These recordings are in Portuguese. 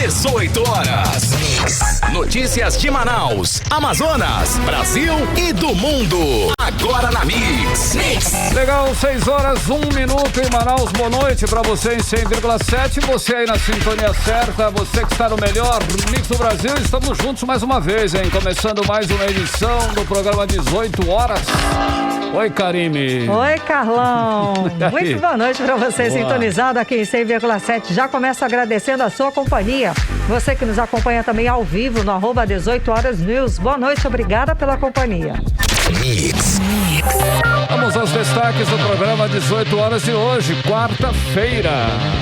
18 horas. Notícias de Manaus, Amazonas, Brasil e do mundo. Agora na Mix. Legal, 6 horas, 1 minuto em Manaus. Boa noite pra você em 100,7. Você aí na sintonia certa, você que está no melhor Mix do Brasil. Estamos juntos mais uma vez, hein? Começando mais uma edição do programa 18 horas. Oi, Karime. Oi, Carlão. Muito boa noite pra você, sintonizado aqui em 100,7. Já começo agradecendo a sua companhia. Você que nos acompanha também ao vivo no @18 horas News. Boa noite, obrigada pela companhia. Mix. Vamos aos destaques do programa 18 horas de hoje, quarta-feira.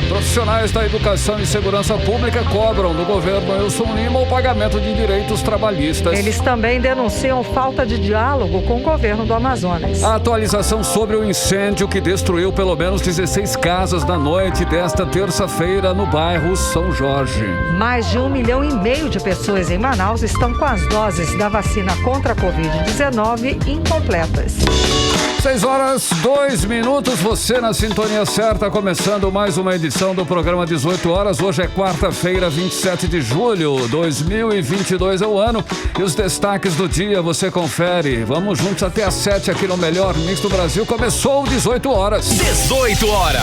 Profissionais da educação e segurança pública cobram do governo Wilson Lima o pagamento de direitos trabalhistas. Eles também denunciam falta de diálogo com o governo do Amazonas. A atualização sobre o incêndio que destruiu pelo menos 16 casas na noite desta terça-feira no bairro São Jorge. Mais de 1,5 milhão de pessoas em Manaus estão com as doses da vacina contra a Covid-19 incompletas. 6 horas, 2 minutos, você na sintonia certa, começando mais uma edição do programa 18 horas. Hoje é quarta-feira, 27 de julho, 2022 é o ano. E os destaques do dia você confere. Vamos juntos até às 7 aqui no melhor Mix do Brasil. Começou 18 horas. 18 horas.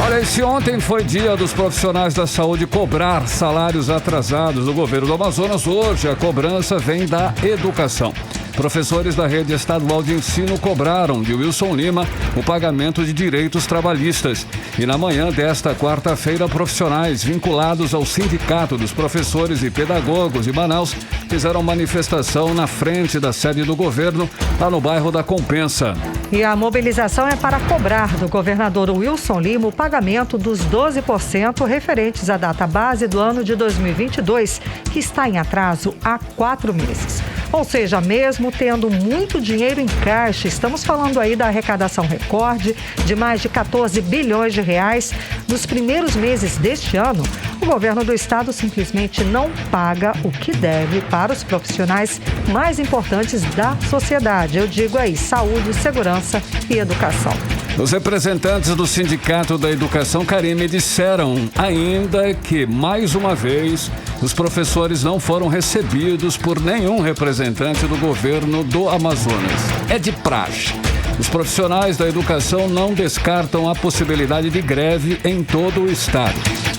Olha, esse ontem foi dia dos profissionais da saúde cobrar salários atrasados do governo do Amazonas. Hoje a cobrança vem da educação. Professores da rede estadual de ensino cobraram de Wilson Lima o pagamento de direitos trabalhistas. E na manhã desta quarta-feira, profissionais vinculados ao Sindicato dos Professores e Pedagogos de Manaus fizeram manifestação na frente da sede do governo, lá no bairro da Compensa. E a mobilização é para cobrar do governador Wilson Lima o pagamento dos 12% referentes à data base do ano de 2022, que está em atraso há 4 meses. Ou seja, mesmo tendo muito dinheiro em caixa, estamos falando aí da arrecadação recorde de mais de 14 bilhões de reais nos primeiros meses deste ano, o governo do estado simplesmente não paga o que deve para os profissionais mais importantes da sociedade. Eu digo aí, saúde, segurança e educação. Os representantes do Sindicato da Educação, Karime, disseram ainda que, mais uma vez, os professores não foram recebidos por nenhum representante do governo do Amazonas. É de praxe. Os profissionais da educação não descartam a possibilidade de greve em todo o estado.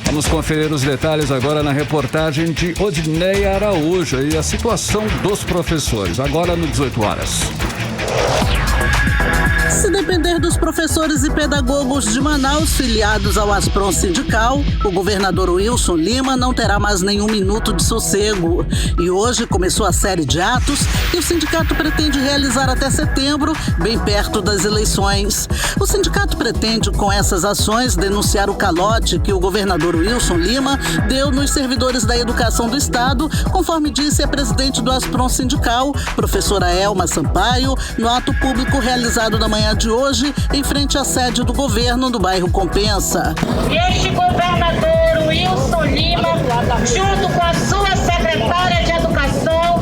Vamos conferir os detalhes agora na reportagem de Odineia Araújo e a situação dos professores, agora no 18 horas. Se depender dos professores e pedagogos de Manaus filiados ao Aspron Sindical, o governador Wilson Lima não terá mais nenhum minuto de sossego. E hoje começou a série de atos que o sindicato pretende realizar até setembro, bem perto das eleições. O sindicato pretende, com essas ações, denunciar o calote que o governador Wilson Lima deu nos servidores da educação do estado, conforme disse a presidente do Aspron Sindical, professora Elma Sampaio, no ato público realizado na manhã de hoje, em frente à sede do governo do bairro Compensa. Este governador Wilson Lima, junto com a sua secretária de Educação,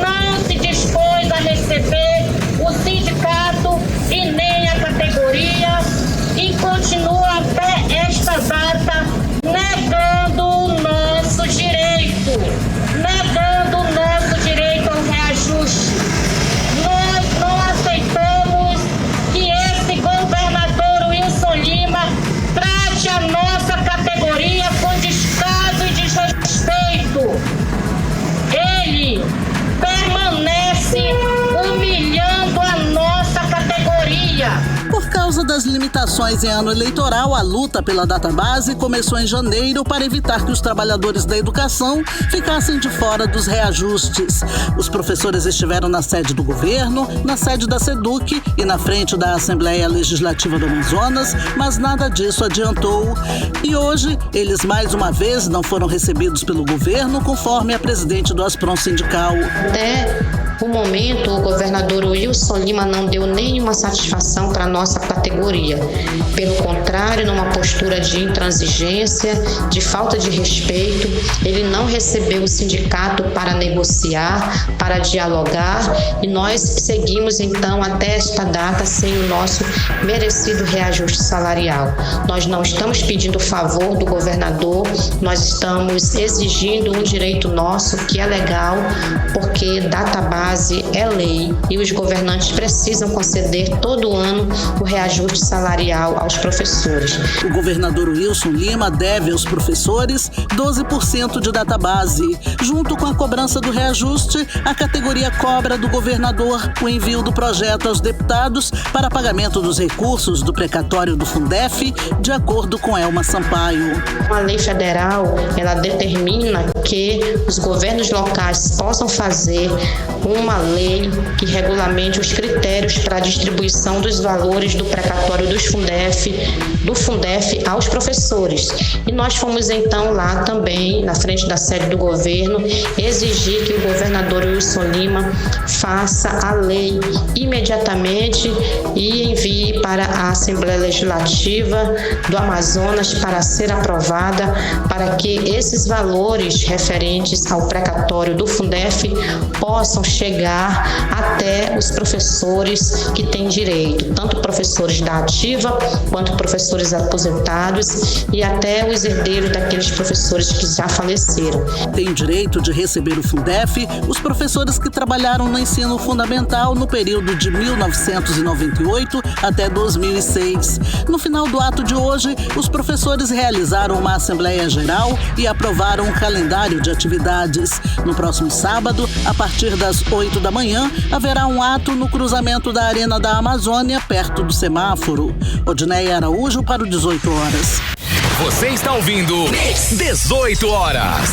não se dispôs a receber o sindicato e nem a categoria e continua até esta data negando o nosso direito ao reajuste. Nós não aceitamos que esse governador Wilson Lima trate a nossa categoria com descaso e desrespeito. Ele permanece humilhando a nossa categoria. Por causa das limitações em ano eleitoral, a luta pela database começou em janeiro para evitar que os trabalhadores da educação ficassem de fora dos reajustes. Os professores estiveram na sede do governo, na sede da SEDUC e na frente da Assembleia Legislativa do Amazonas, mas nada disso adiantou. E hoje, eles mais uma vez não foram recebidos pelo governo, conforme a presidente do Aspron Sindical. Até o momento, o governador Wilson Lima não deu nenhuma satisfação para a nossa categoria categoria. Pelo contrário, numa postura de intransigência, de falta de respeito, ele não recebeu o sindicato para negociar, para dialogar, e nós seguimos então até esta data sem o nosso merecido reajuste salarial. Nós não estamos pedindo favor do governador, nós estamos exigindo um direito nosso que é legal, porque database é lei e os governantes precisam conceder todo ano o reajuste salarial aos professores. O governador Wilson Lima deve aos professores 12% de database. Junto com a cobrança do reajuste, a categoria cobra do governador o envio do projeto aos deputados para pagamento dos recursos do precatório do Fundef, de acordo com Elma Sampaio. A lei federal, ela determina que os governos locais possam fazer uma lei que regulamente os critérios para a distribuição dos valores do precatório do Fundef aos professores. E nós fomos então lá também, na frente da sede do governo, exigir que o governador Wilson Lima faça a lei imediatamente e envie para a Assembleia Legislativa do Amazonas para ser aprovada, para que esses valores referentes ao precatório do Fundef possam chegar até os professores que têm direito, tanto professores da ativa quanto professores aposentados e até os herdeiros daqueles professores que já faleceram. Tem direito de receber o Fundef os professores que trabalharam no ensino fundamental no período de 1998 até 2006. No final do ato de hoje, os professores realizaram uma Assembleia Geral e aprovaram um calendário de atividades. No próximo sábado, a partir das 8 da manhã, haverá um ato no cruzamento da Arena da Amazônia, perto do semáforo. Odneia Araújo para o 18 horas. Você está ouvindo 18 horas.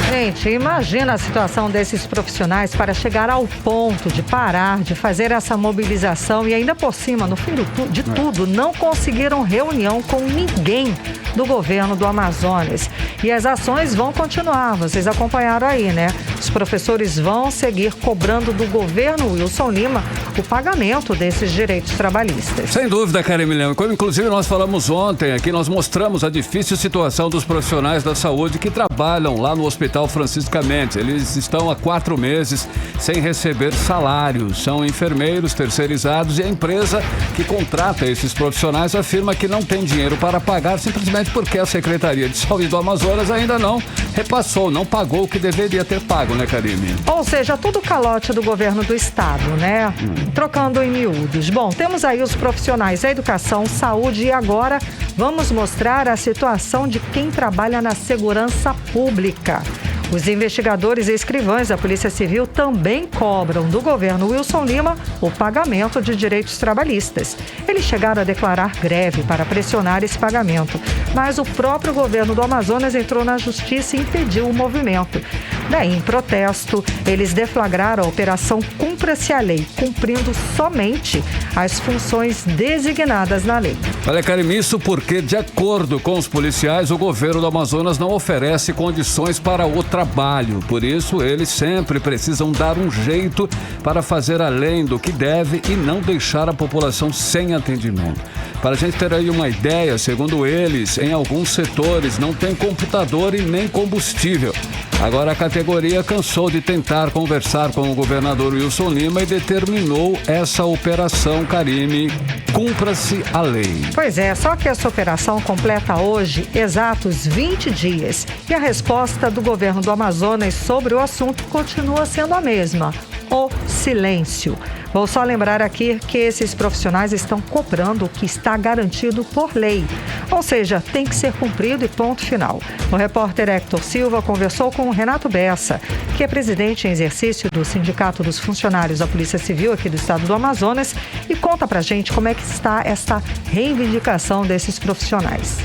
Gente, imagina a situação desses profissionais para chegar ao ponto de parar, de fazer essa mobilização e ainda por cima, no fim de tudo, não conseguiram reunião com ninguém do governo do Amazonas. E as ações vão continuar, vocês acompanharam aí, né? Os professores vão seguir cobrando do governo Wilson Lima o pagamento desses direitos trabalhistas. Sem dúvida, Karen Milhão. Como inclusive nós falamos ontem aqui, nós mostramos a difícil situação dos profissionais da saúde que trabalham lá no Hospital Francisco Mendes. Eles estão há 4 meses sem receber salário. São enfermeiros terceirizados e a empresa que contrata esses profissionais afirma que não tem dinheiro para pagar simplesmente porque a Secretaria de Saúde do Amazonas ainda não repassou, não pagou o que deveria ter pago, né, Karime? Ou seja, tudo calote do governo do estado, né? Trocando em miúdos. Bom, temos aí os profissionais da educação, saúde e agora vamos mostrar a situação de quem trabalha na segurança pública. Os investigadores e escrivães da Polícia Civil também cobram do governo Wilson Lima o pagamento de direitos trabalhistas. Eles chegaram a declarar greve para pressionar esse pagamento, mas o próprio governo do Amazonas entrou na justiça e impediu o movimento. Daí, em protesto, eles deflagraram a Operação Cumpra-se a Lei, cumprindo somente as funções designadas na lei. Olha, Karim, isso porque, de acordo com os policiais, o governo do Amazonas não oferece condições para o trabalho. Por isso, eles sempre precisam dar um jeito para fazer além do que deve e não deixar a população sem atendimento. Para a gente ter aí uma ideia, segundo eles, em alguns setores não tem computador e nem combustível. Agora a categoria cansou de tentar conversar com o governador Wilson Lima e determinou essa operação, Karime, Cumpra-se a Lei. Pois é, só que essa operação completa hoje exatos 20 dias. E a resposta do governo do Amazonas sobre o assunto continua sendo a mesma: o silêncio. Vou só lembrar aqui que esses profissionais estão cobrando o que está garantido por lei. Ou seja, tem que ser cumprido e ponto final. O repórter Hector Silva conversou com o Renato Bessa, que é presidente em exercício do Sindicato dos Funcionários da Polícia Civil aqui do estado do Amazonas, e conta pra gente como é que está essa reivindicação desses profissionais.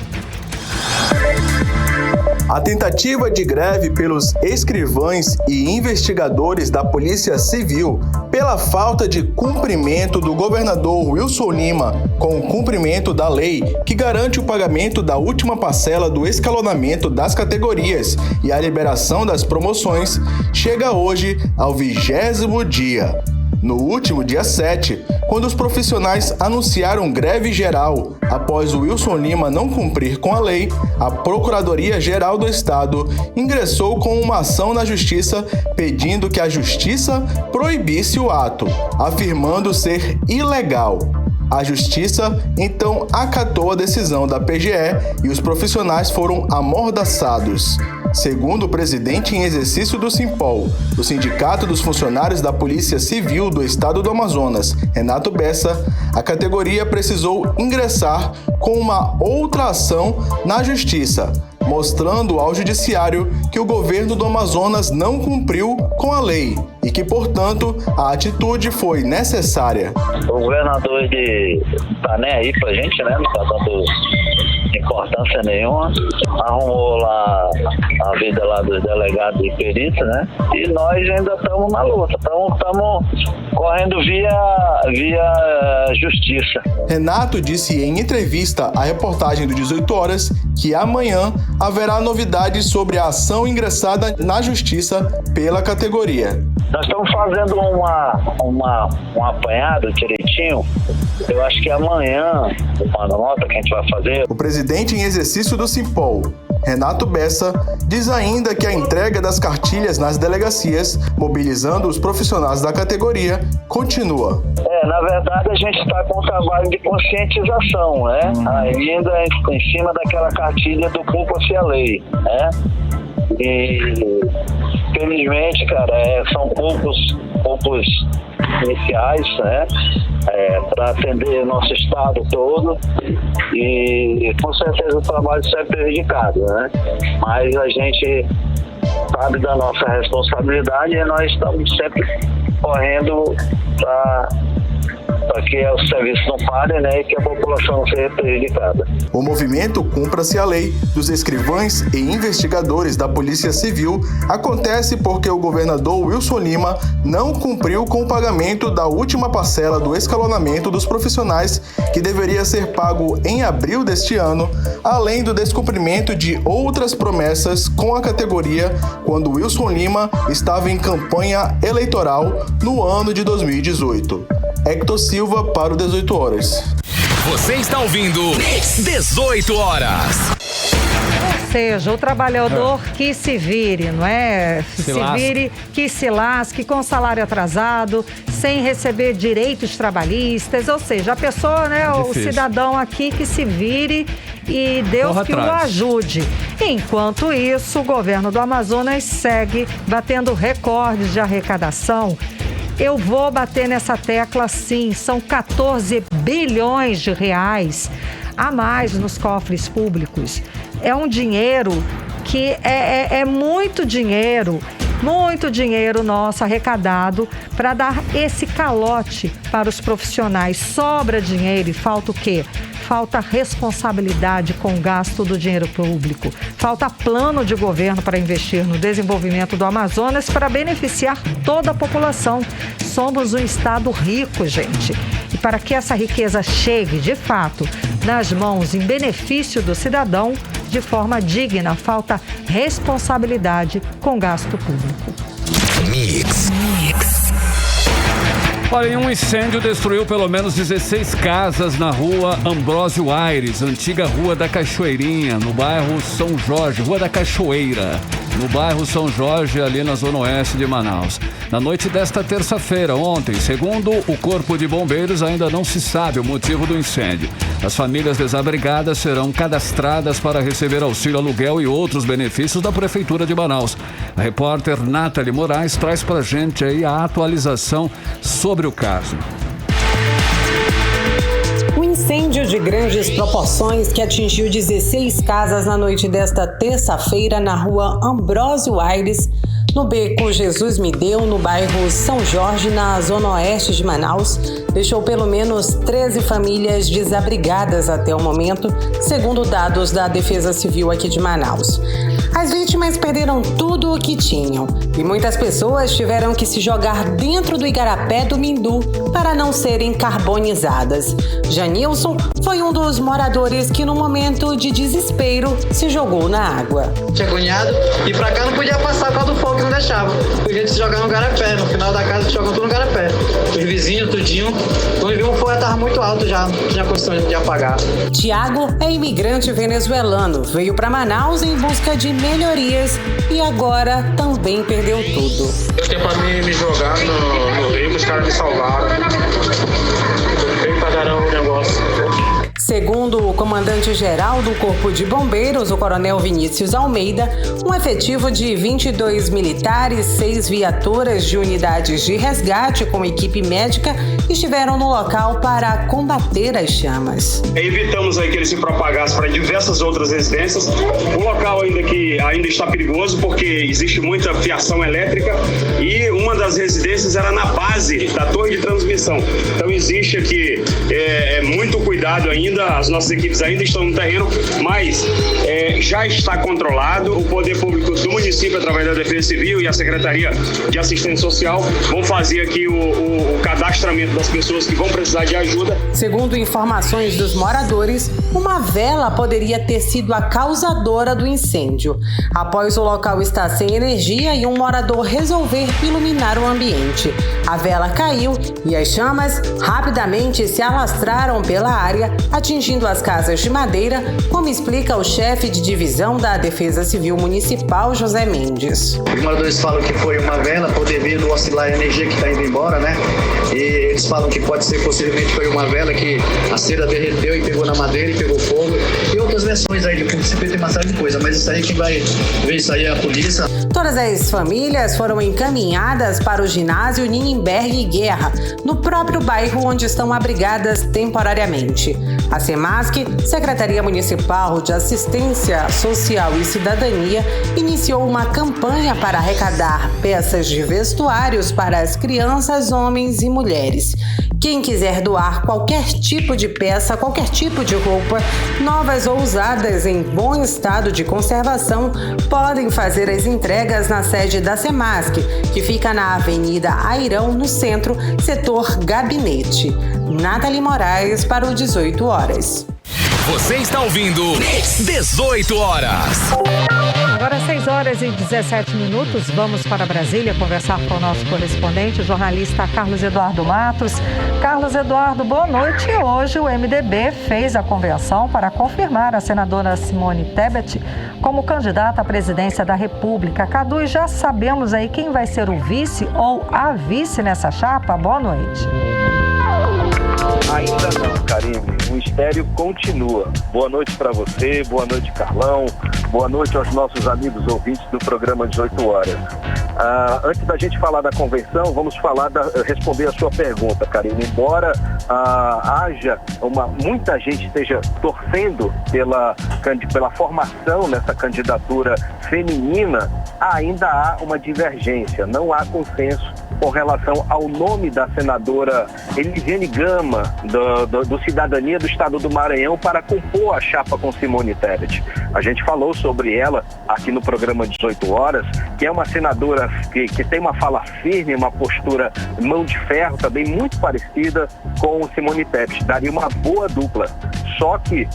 A tentativa de greve pelos escrivães e investigadores da Polícia Civil pela falta de cumprimento do governador Wilson Lima com o cumprimento da lei que garante o pagamento da última parcela do escalonamento das categorias e a liberação das promoções chega hoje ao 20º dia. No último dia 7, quando os profissionais anunciaram greve geral após o Wilson Lima não cumprir com a lei, a Procuradoria-Geral do Estado ingressou com uma ação na Justiça pedindo que a Justiça proibisse o ato, afirmando ser ilegal. A Justiça, então, acatou a decisão da PGE e os profissionais foram amordaçados. Segundo o presidente em exercício do Simpol, o Sindicato dos Funcionários da Polícia Civil do Estado do Amazonas, Renato Bessa, a categoria precisou ingressar com uma outra ação na Justiça, mostrando ao Judiciário que o governo do Amazonas não cumpriu com a lei e que, portanto, a atitude foi necessária. O governador tá nem aí pra gente, né? Não tá dando importância nenhuma. Arrumou lá a vida lá dos delegados e peritos, né? E nós ainda estamos na luta, estamos correndo via justiça. Renato disse em entrevista à reportagem do 18 Horas que amanhã haverá novidades sobre a ação ingressada na Justiça pela categoria. Nós estamos fazendo um apanhado direitinho. Eu acho que amanhã, uma nota que a gente vai fazer. O presidente em exercício do Simpol, Renato Bessa, diz ainda que a entrega das cartilhas nas delegacias, mobilizando os profissionais da categoria, continua. Na verdade, a gente está com um trabalho de conscientização, né? Ainda em cima daquela cartilha do Cumpra-se a Lei, né? E, felizmente, cara, são poucos iniciais, né? Para atender o nosso estado todo e com certeza o trabalho sempre prejudicado, né? Mas a gente sabe da nossa responsabilidade e nós estamos sempre correndo para que o serviço não pare, né, e que a população não seja prejudicada. O movimento Cumpra-se a Lei dos escrivães e investigadores da Polícia Civil acontece porque o governador Wilson Lima não cumpriu com o pagamento da última parcela do escalonamento dos profissionais, que deveria ser pago em abril deste ano, além do descumprimento de outras promessas com a categoria quando Wilson Lima estava em campanha eleitoral no ano de 2018. Hector Silva para o 18 Horas. Você está ouvindo 18 Horas. Ou seja, o trabalhador que se vire, não é? Se vire, que se lasque com salário atrasado, sem receber direitos trabalhistas. Ou seja, a pessoa, né, o cidadão aqui que se vire e Deus que o ajude. Enquanto isso, o governo do Amazonas segue batendo recordes de arrecadação. Eu vou bater nessa tecla sim, são 14 bilhões de reais a mais nos cofres públicos. É um dinheiro que é muito dinheiro nosso arrecadado para dar esse calote para os profissionais. Sobra dinheiro e falta o quê? Falta responsabilidade com o gasto do dinheiro público. Falta plano de governo para investir no desenvolvimento do Amazonas para beneficiar toda a população. Somos um estado rico, gente. E para que essa riqueza chegue, de fato, nas mãos em benefício do cidadão, de forma digna, falta responsabilidade com gasto público. Mix. Olha, um incêndio destruiu pelo menos 16 casas na rua Ambrósio Aires, antiga Rua da Cachoeirinha, no bairro São Jorge, Rua da Cachoeira, no bairro São Jorge, ali na zona oeste de Manaus. Na noite desta terça-feira, ontem, segundo o Corpo de Bombeiros, ainda não se sabe o motivo do incêndio. As famílias desabrigadas serão cadastradas para receber auxílio aluguel e outros benefícios da Prefeitura de Manaus. A repórter Nathalie Moraes traz pra gente aí a atualização sobre o caso. Um incêndio de grandes proporções que atingiu 16 casas na noite desta terça-feira na rua Ambrósio Aires, no beco Jesus Me Deu, no bairro São Jorge, na zona oeste de Manaus, deixou pelo menos 13 famílias desabrigadas até o momento, segundo dados da Defesa Civil aqui de Manaus. As vítimas perderam tudo o que tinham e muitas pessoas tiveram que se jogar dentro do igarapé do Mindu para não serem carbonizadas. Janilson, foi um dos moradores que, no momento de desespero, se jogou na água. Tinha cunhado e pra cá não podia passar por causa do fogo que não deixava. A gente se jogar no garapé, no final da casa se jogam tudo no garapé. Os vizinhos, tudinho. Quando viu o fogo estava muito alto já, não tinha condição de apagar. Tiago é imigrante venezuelano, veio para Manaus em busca de melhorias e agora também perdeu tudo. Eu tenho para mim me jogar no rio, os caras me salvaram. Bem pagarão o negócio. Segundo o comandante-geral do Corpo de Bombeiros, o coronel Vinícius Almeida, um efetivo de 22 militares, 6 viaturas de unidades de resgate com equipe médica estiveram no local para combater as chamas. Evitamos aí que ele se propagasse para diversas outras residências. Um local ainda está perigoso porque existe muita fiação elétrica e uma das residências era na base da torre de transmissão. Então existe aqui muito cuidado ainda. As nossas equipes ainda estão no terreno, mas já está controlado. O poder público do município, através da Defesa Civil e a Secretaria de Assistência Social, vão fazer aqui o cadastramento das pessoas que vão precisar de ajuda. Segundo informações dos moradores, uma vela poderia ter sido a causadora do incêndio. Após o local estar sem energia e um morador resolver iluminar o ambiente, a vela caiu e as chamas rapidamente se alastraram pela área, atingindo as casas de madeira, como explica o chefe de divisão da Defesa Civil Municipal, José Mendes. Os moradores falam que foi uma vela por devido oscilar a energia que está indo embora, né? E eles falam que pode ser, possivelmente, foi uma vela que a cera derreteu e pegou na madeira e pegou fogo. E outras versões aí, de princípio tem uma série de coisas, mas isso aí quem vai ver isso aí é a polícia. Todas as famílias foram encaminhadas para o ginásio Nienberg Guerra, no próprio bairro onde estão abrigadas temporariamente. A SEMASC, Secretaria Municipal de Assistência Social e Cidadania, iniciou uma campanha para arrecadar peças de vestuários para as crianças, homens e mulheres. Quem quiser doar qualquer tipo de peça, qualquer tipo de roupa, novas ou usadas em bom estado de conservação, podem fazer as entregas na sede da SEMASC, que fica na Avenida Airão, no centro, setor Gabinete. Nathalie Moraes para o 18 horas. Você está ouvindo 18 horas. Agora 6 horas e 17 minutos, vamos para Brasília conversar com o nosso correspondente, o jornalista Carlos Eduardo Matos. Carlos Eduardo, boa noite. Hoje o MDB fez a convenção para confirmar a senadora Simone Tebet como candidata à presidência da República. Cadu, já sabemos aí quem vai ser o vice ou a vice nessa chapa? Boa noite. Ainda não, Karine. O mistério continua. Boa noite para você, boa noite, Carlão. Boa noite aos nossos amigos ouvintes do programa 18 horas. Antes da gente falar da convenção, vamos responder a sua pergunta, Karine. Embora muita gente esteja torcendo pela formação nessa candidatura feminina, ainda há uma divergência. Não há consenso com relação ao nome da senadora Elisiane Gama, do Cidadania do Estado do Maranhão, para compor a chapa com Simone Tebet. A gente falou sobre ela aqui no programa 18 horas, que é uma senadora que tem uma fala firme, uma postura mão de ferro, também muito parecida com Simone Tebet. Daria uma boa dupla. Só que,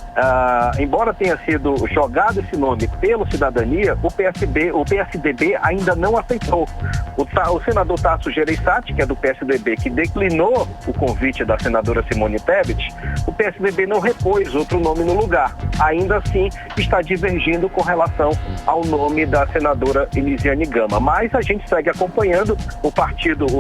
embora tenha sido jogado esse nome pelo Cidadania, o PSDB ainda não aceitou. O senador Tasso Gereissati, que é do PSDB, que declinou o convite da senadora Simone Tebet, o PSDB não repôs outro nome no lugar. Ainda assim, está divergindo com relação ao nome da senadora Elisiane Gama. Mas a gente segue acompanhando. O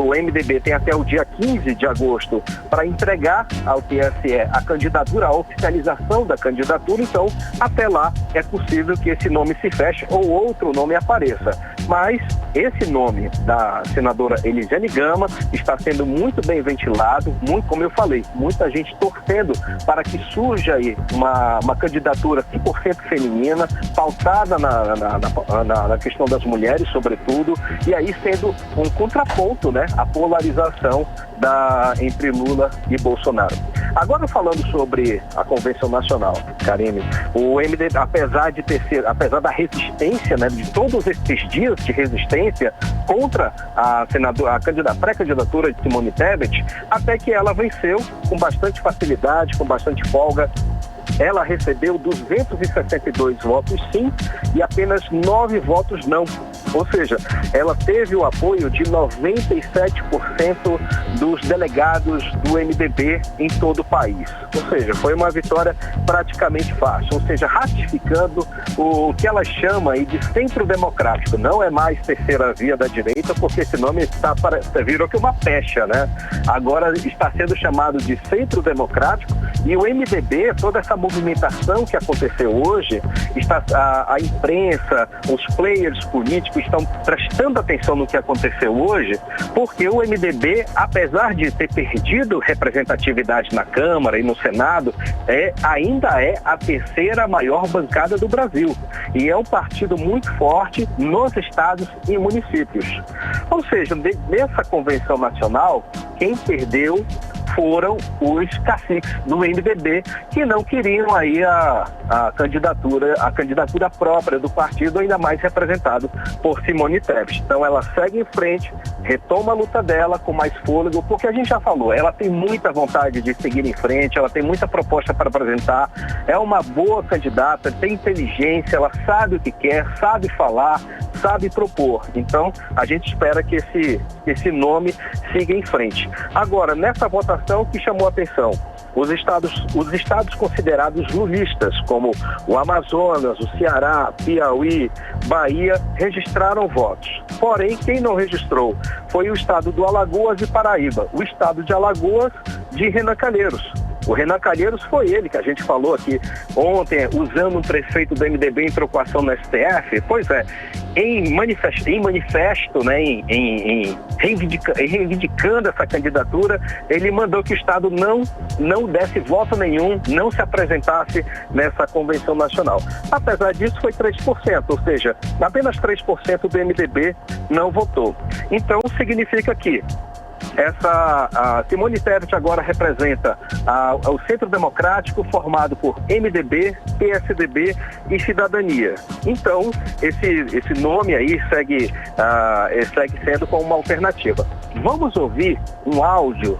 MDB tem até o dia 15 de agosto para entregar ao TSE a candidatura, a oficialização da candidatura. Então, até lá, é possível que esse nome se feche ou outro nome apareça. Mas esse nome da senadora Elisiane Gama está sendo muito bem ventilado, como eu falei, muita gente torcendo para que surja aí uma candidatura 100% feminina, pautada na questão das mulheres, sobretudo, e aí sendo um contraponto, né, à polarização entre Lula e Bolsonaro. Agora, falando sobre a Convenção Nacional, Karine, o MDB, apesar da resistência, né, de todos esses dias de resistência contra a pré-candidatura de Simone Tebet, até que ela venceu com bastante facilidade, com bastante folga. Ela recebeu 262 votos sim e apenas 9 votos não. Ou seja, ela teve o apoio de 97% dos delegados do MDB em todo o país. Ou seja, foi uma vitória praticamente fácil. Ou seja, ratificando o que ela chama aí de centro democrático. Não é mais terceira via da direita, porque esse nome virou que uma pecha, né? Agora está sendo chamado de centro democrático e o MDB, toda essa movimentação que aconteceu hoje, a imprensa, os players políticos estão prestando atenção no que aconteceu hoje, porque o MDB, apesar de ter perdido representatividade na Câmara e no Senado, ainda é a terceira maior bancada do Brasil. E é um partido muito forte nos estados e municípios. Ou seja, nessa convenção nacional, quem perdeu foram os caciques do MDB que não queriam aí a candidatura própria do partido, ainda mais representado por Simone Tebet. Então ela segue em frente, retoma a luta dela com mais fôlego, porque a gente já falou, ela tem muita vontade de seguir em frente, ela tem muita proposta para apresentar, é uma boa candidata, tem inteligência, ela sabe o que quer, sabe falar, sabe propor. Então a gente espera que esse nome siga em frente. Agora, nessa votação que chamou a atenção, os estados considerados lulistas, como o Amazonas, o Ceará, Piauí, Bahia, registraram votos. Porém, quem não registrou foi o estado do Alagoas e Paraíba. O estado de Alagoas, de Renan Calheiros. O Renan Calheiros foi ele que a gente falou aqui ontem, usando um prefeito do MDB em trocação no STF. Pois é, em manifesto, né, reivindicando essa candidatura, ele mandou que o Estado não desse voto nenhum, não se apresentasse nessa convenção nacional. Apesar disso, foi 3%, ou seja, apenas 3% do MDB não votou. Então, significa que a Simone Tebet agora representa o Centro Democrático, formado por MDB, PSDB e Cidadania. Então, esse nome aí segue sendo como uma alternativa. Vamos ouvir um áudio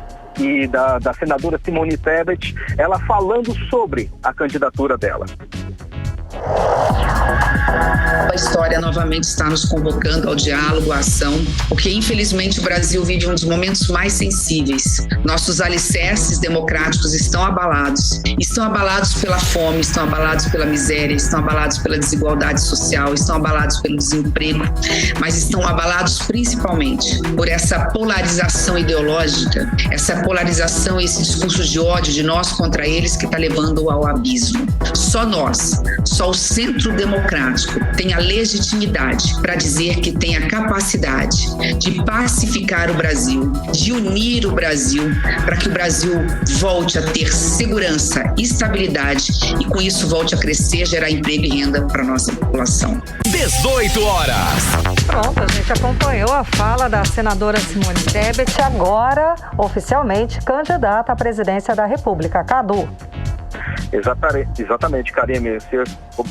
da senadora Simone Tebet, ela falando sobre a candidatura dela. A história novamente está nos convocando ao diálogo, à ação, porque infelizmente o Brasil vive um dos momentos mais sensíveis. Nossos alicerces democráticos estão abalados pela fome, estão abalados pela miséria, estão abalados pela desigualdade social, estão abalados pelo desemprego, mas estão abalados principalmente por essa polarização ideológica, essa polarização, esse discurso de ódio de nós contra eles que está levando ao abismo. Só o Centro Democrático tem a legitimidade para dizer que tem a capacidade de pacificar o Brasil, de unir o Brasil, para que o Brasil volte a ter segurança, estabilidade e com isso volte a crescer, gerar emprego e renda para a nossa população. 18 horas. Pronto, a gente acompanhou a fala da senadora Simone Tebet, agora oficialmente candidata à presidência da República. Cadu. Exatamente, Karine. Você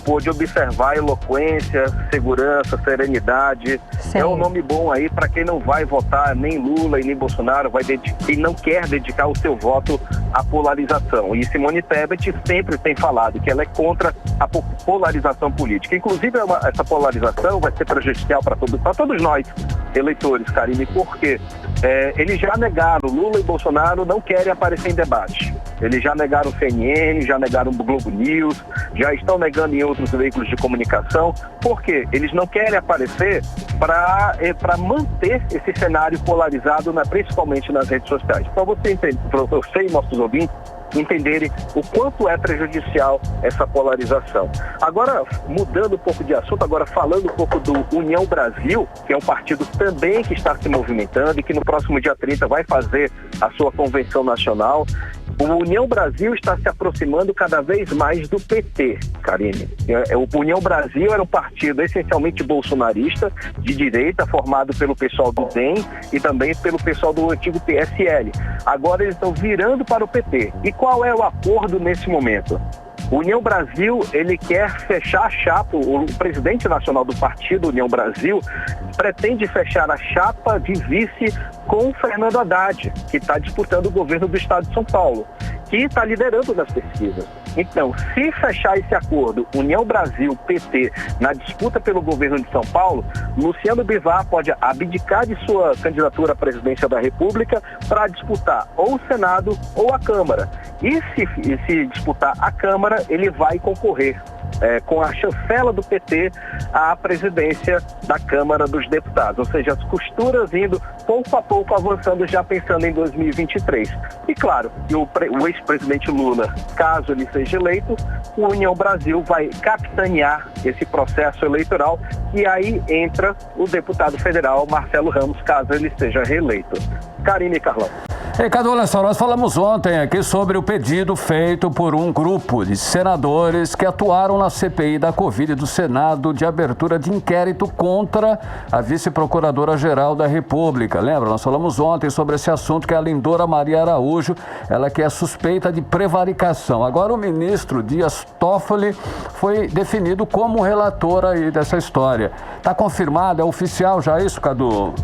pôde observar a eloquência, segurança, serenidade. Sim. É um nome bom aí para quem não vai votar nem Lula e nem Bolsonaro e não quer dedicar o seu voto à polarização. E Simone Tebet sempre tem falado que ela é contra a polarização política. Inclusive, essa polarização vai ser prejudicial para todos nós, eleitores, Karine, porque eles já negaram, Lula e Bolsonaro não querem aparecer em debate. Eles já negaram o CNN, já negaram o Globo News, já estão negando em outros veículos de comunicação. Por quê? Eles não querem aparecer para manter esse cenário polarizado, principalmente nas redes sociais. Para você e nossos ouvintes entenderem o quanto é prejudicial essa polarização. Agora, mudando um pouco de assunto, agora falando um pouco do União Brasil, que é um partido também que está se movimentando e que no próximo dia 30 vai fazer a sua convenção nacional. O União Brasil está se aproximando cada vez mais do PT, Karine. O União Brasil era um partido essencialmente bolsonarista, de direita, formado pelo pessoal do DEM e também pelo pessoal do antigo PSL. Agora eles estão virando para o PT. E qual é o acordo nesse momento? O União Brasil, ele quer fechar a chapa, o presidente nacional do partido União Brasil pretende fechar a chapa de vice com o Fernando Haddad, que está disputando o governo do estado de São Paulo, que está liderando nas pesquisas. Então, se fechar esse acordo, União Brasil-PT, na disputa pelo governo de São Paulo, Luciano Bivar pode abdicar de sua candidatura à presidência da República para disputar ou o Senado ou a Câmara. E se disputar a Câmara, ele vai concorrer com a chancela do PT à presidência da Câmara dos Deputados, ou seja, as costuras indo pouco a pouco avançando, já pensando em 2023. E claro, o ex-presidente Lula, caso ele seja eleito, o União Brasil vai capitanear esse processo eleitoral, e aí entra o deputado federal Marcelo Ramos, caso ele seja reeleito. Karine e Carlão. Cadu, olha só, nós falamos ontem aqui sobre o pedido feito por um grupo de senadores que atuaram na CPI da Covid do Senado de abertura de inquérito contra a vice-procuradora-geral da República. Lembra? Nós falamos ontem sobre esse assunto, que é a Lindora Maria Araújo, ela que é suspeita de prevaricação. Agora o ministro Dias Toffoli foi definido como relator aí dessa história. Está confirmado, é oficial já isso, Cadu?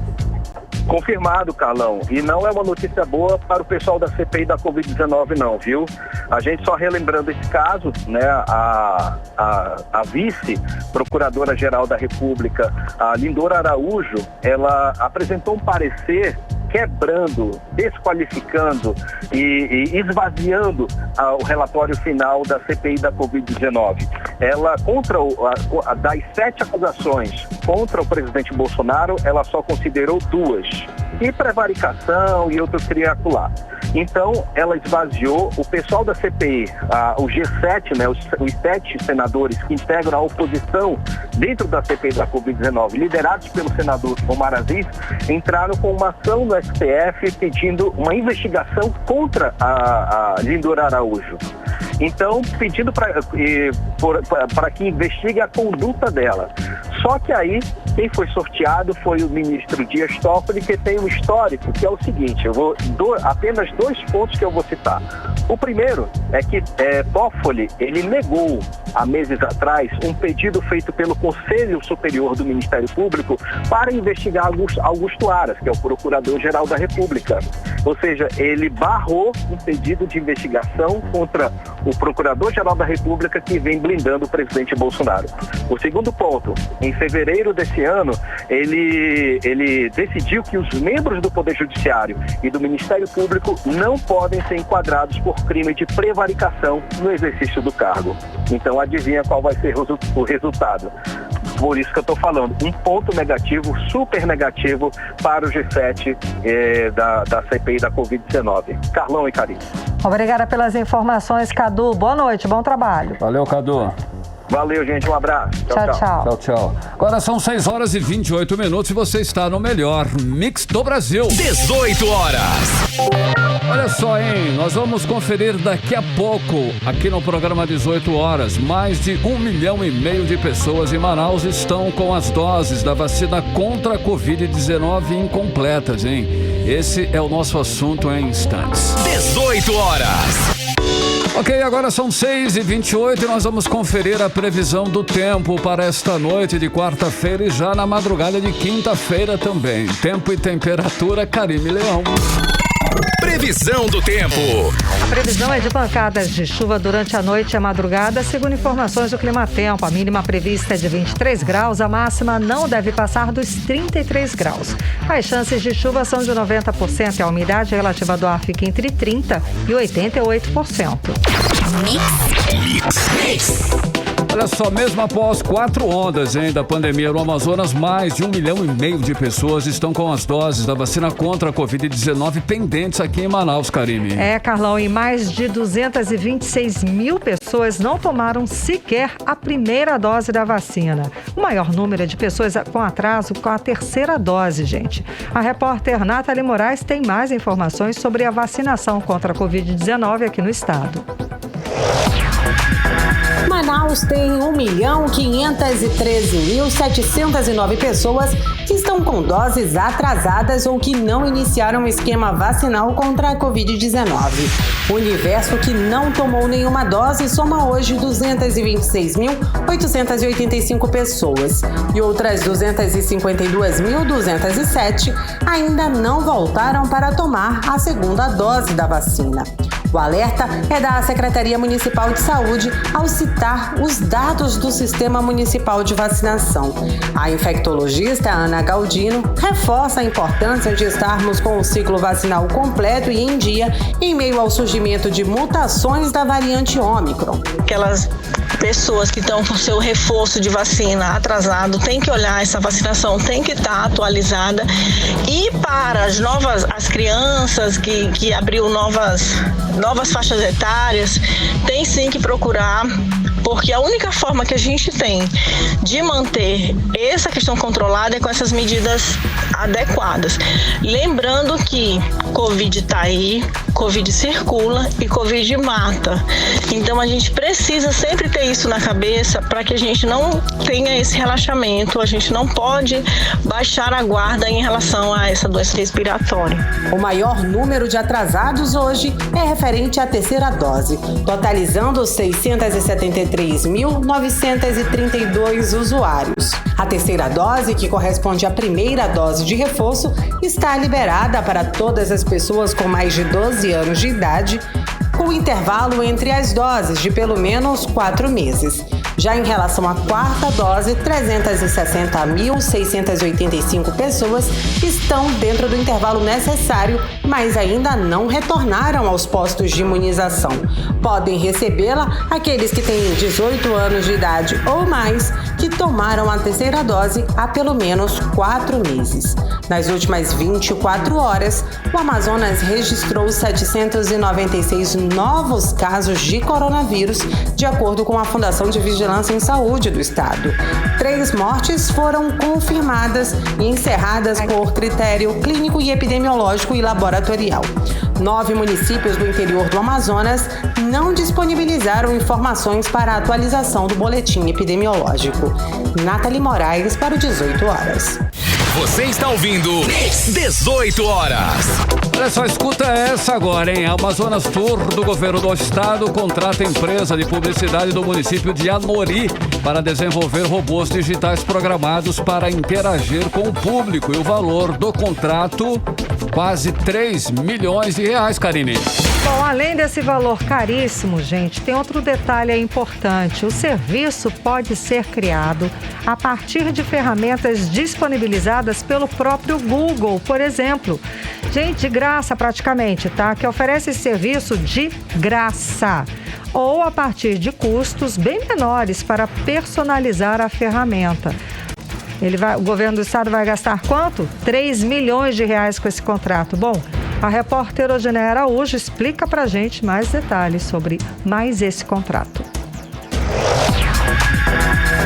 Confirmado, Carlão. E não é uma notícia boa para o pessoal da CPI da Covid-19, não, viu? A gente só relembrando esse caso, né? A vice-procuradora-geral da República, a Lindora Araújo, ela apresentou um parecer quebrando, desqualificando e esvaziando o relatório final da CPI da Covid-19. Ela, das 7 acusações contra o presidente Bolsonaro, ela só considerou 2. E prevaricação e outros criacular. Então, ela esvaziou. O pessoal da CPI, o G7, né, os 7 senadores que integram a oposição dentro da CPI da Covid-19, liderados pelo senador Omar Aziz, entraram com uma ação no STF pedindo uma investigação contra a Lindora Araújo. Então, pedindo para que investigue a conduta dela. Só que aí, quem foi sorteado foi o ministro Dias Toffoli, que tem um histórico, que é o seguinte, eu vou apenas 2 pontos que eu vou citar. O primeiro é que Toffoli, ele negou, há meses atrás, um pedido feito pelo Conselho Superior do Ministério Público para investigar Augusto Aras, que é o Procurador-Geral da República. Ou seja, ele barrou um pedido de investigação contra o Procurador-Geral da República, que vem blindando o presidente Bolsonaro. O segundo ponto, em fevereiro desse ano, ele decidiu que os membros do Poder Judiciário e do Ministério Público não podem ser enquadrados por crime de prevaricação no exercício do cargo. Então, adivinha qual vai ser o resultado? Por isso que eu estou falando, um ponto negativo, super negativo para o G7 da CPI da Covid-19. Carlão e Karine. Obrigada pelas informações, Cadu. Boa noite, bom trabalho. Valeu, Cadu. Valeu, gente. Um abraço. Tchau. Agora são 6h28 e você está no melhor mix do Brasil. 18 horas. Olha só, hein? Nós vamos conferir daqui a pouco, aqui no programa 18 horas, mais de 1,5 milhão de pessoas em Manaus estão com as doses da vacina contra a Covid-19 incompletas, hein? Esse é o nosso assunto em instantes. 18 horas. Ok, agora são 6h28 e nós vamos conferir a previsão do tempo para esta noite de quarta-feira e já na madrugada de quinta-feira também. Tempo e temperatura, Karime Leão. Previsão do tempo. A previsão é de pancadas de chuva durante a noite e a madrugada, segundo informações do Climatempo. A mínima prevista é de 23 graus, a máxima não deve passar dos 33 graus. As chances de chuva são de 90% e a umidade relativa do ar fica entre 30% e 88%. Mix. Olha só, mesmo após 4 ondas da pandemia no Amazonas, mais de 1,5 milhão de pessoas estão com as doses da vacina contra a Covid-19 pendentes aqui em Manaus, Karine. Carlão, e mais de 226 mil pessoas não tomaram sequer a primeira dose da vacina. O maior número de pessoas com atraso com a terceira dose, gente. A repórter Nathalie Moraes tem mais informações sobre a vacinação contra a Covid-19 aqui no estado. Manaus tem 1.513.709 pessoas que estão com doses atrasadas ou que não iniciaram o esquema vacinal contra a Covid-19. O universo que não tomou nenhuma dose soma hoje 226.885 pessoas e outras 252.207 ainda não voltaram para tomar a segunda dose da vacina. O alerta é da Secretaria Municipal de Saúde ao citar os dados do Sistema Municipal de Vacinação. A infectologista Ana Galdino reforça a importância de estarmos com o ciclo vacinal completo e em dia em meio ao surgimento de mutações da variante Ômicron. Aquelas pessoas que estão com seu reforço de vacina atrasado, tem que olhar essa vacinação, tem que estar atualizada. E para as crianças que abriu novas faixas etárias, tem sim que procurar, porque a única forma que a gente tem de manter essa questão controlada é com essas medidas adequadas. Lembrando que Covid está aí, Covid circula e Covid mata. Então a gente precisa sempre ter isso na cabeça para que a gente não tenha esse relaxamento, a gente não pode baixar a guarda em relação a essa doença respiratória. O maior número de atrasados hoje é referente à terceira dose, totalizando 673.932 usuários. A terceira dose, que corresponde à primeira dose de reforço, está liberada para todas as pessoas com mais de 12 anos de idade, com intervalo entre as doses de pelo menos 4 meses. Já em relação à quarta dose, 360.685 pessoas estão dentro do intervalo necessário, mas ainda não retornaram aos postos de imunização. Podem recebê-la aqueles que têm 18 anos de idade ou mais, que tomaram a terceira dose há pelo menos 4 meses. Nas últimas 24 horas, o Amazonas registrou 796 novos casos de coronavírus, de acordo com a Fundação de Vigilância em Saúde do Estado. 3 mortes foram confirmadas e encerradas por critério clínico e epidemiológico e laboratorial. 9 municípios do interior do Amazonas não disponibilizaram informações para a atualização do boletim epidemiológico. Nathalie Moraes para o 18 horas. Você está ouvindo 18 horas. Olha só, escuta essa agora, hein? A Amazonas Tour do governo do estado contrata a empresa de publicidade do município de Anori para desenvolver robôs digitais programados para interagir com o público. E o valor do contrato, quase 3 milhões de reais, Karine. Bom, além desse valor caríssimo, gente, tem outro detalhe importante. O serviço pode ser criado a partir de ferramentas disponibilizadas pelo próprio Google, por exemplo. Gente, de graça praticamente, tá? Que oferece esse serviço de graça. Ou a partir de custos bem menores para personalizar a ferramenta. O governo do estado vai gastar quanto? 3 milhões de reais com esse contrato. Bom, a repórter Oginé Araújo explica pra gente mais detalhes sobre mais esse contrato.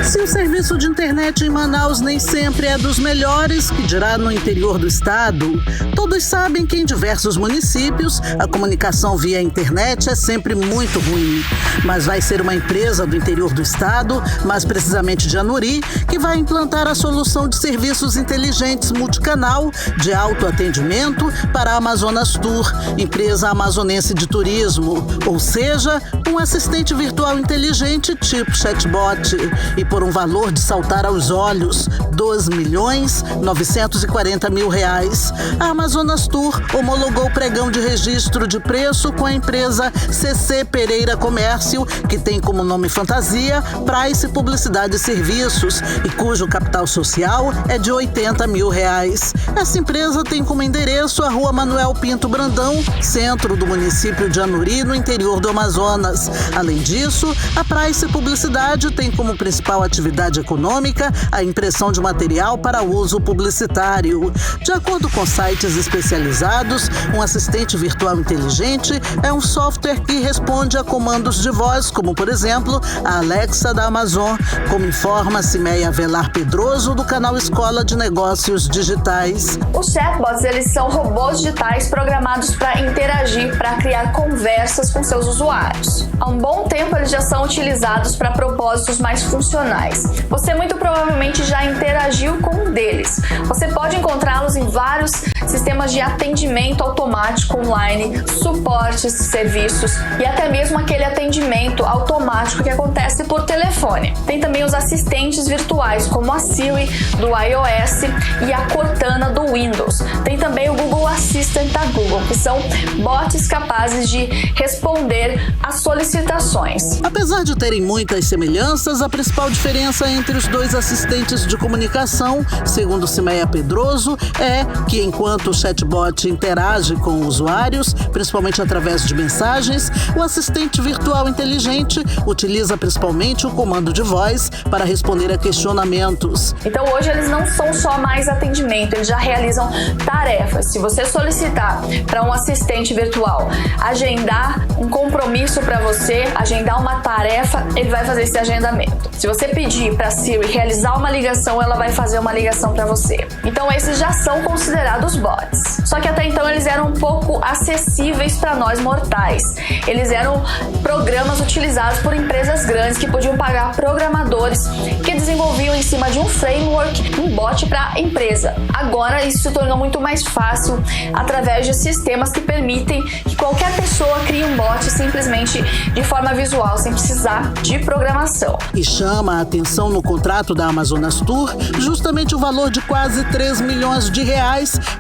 Se o serviço de internet em Manaus nem sempre é dos melhores, que dirá no interior do estado, todos sabem que em diversos municípios a comunicação via internet é sempre muito ruim. Mas vai ser uma empresa do interior do estado, mais precisamente de Anuri, que vai implantar a solução de serviços inteligentes multicanal de autoatendimento para a Amazonas Tour, empresa amazonense de turismo, ou seja, um assistente virtual inteligente tipo chatbot. E por um valor de saltar aos olhos, R$12.940.000. A Amazonas Tour homologou o pregão de registro de preço com a empresa CC Pereira Comércio, que tem como nome fantasia Price Publicidade e Serviços e cujo capital social é de R$80.000. Essa empresa tem como endereço a Rua Manuel Pinto Brandão, centro do município de Anuri, no interior do Amazonas. Além disso, a Price Publicidade tem como principal atividade econômica a impressão de material para uso publicitário. De acordo com sites especializados, um assistente virtual inteligente é um software que responde a comandos de voz, como, por exemplo, a Alexa da Amazon, como informa Cimeia Velar Pedroso, do canal Escola de Negócios Digitais. Os chatbots, eles são robôs digitais programados para interagir, para criar conversas com seus usuários. Há um bom tempo eles já são utilizados para propósitos mais funcionais. Você muito provavelmente já interagiu com um deles. Você pode encontrá-los em vários sistemas de atendimento automático online, suportes, serviços e até mesmo aquele atendimento automático que acontece por telefone. Tem também os assistentes virtuais, como a Siri do iOS e a Cortana do Windows. Tem também o Google Assistant da Google, que são bots capazes de responder às solicitações. Apesar de terem muitas semelhanças, a principal diferença entre os dois assistentes de comunicação, segundo Cimeia Pedroso, é que enquanto o chatbot interage com usuários, principalmente através de mensagens, o assistente virtual inteligente utiliza principalmente o comando de voz para responder a questionamentos. Então hoje eles não são só mais atendimento, eles já realizam tarefas. Se você solicitar para um assistente virtual agendar um compromisso para você, agendar uma tarefa, ele vai fazer esse agendamento. Se você pedir para a Siri realizar uma ligação, ela vai fazer uma ligação para você. Então esses já são considerados bots. Só que até então eles eram um pouco acessíveis para nós mortais. Eles eram programas utilizados por empresas grandes que podiam pagar programadores que desenvolviam em cima de um framework, um bot para a empresa. Agora isso se tornou muito mais fácil através de sistemas que permitem que qualquer pessoa crie um bot simplesmente de forma visual, sem precisar de programação. E chama a atenção no contrato da Amazonas Tour justamente o valor de quase R$3 milhões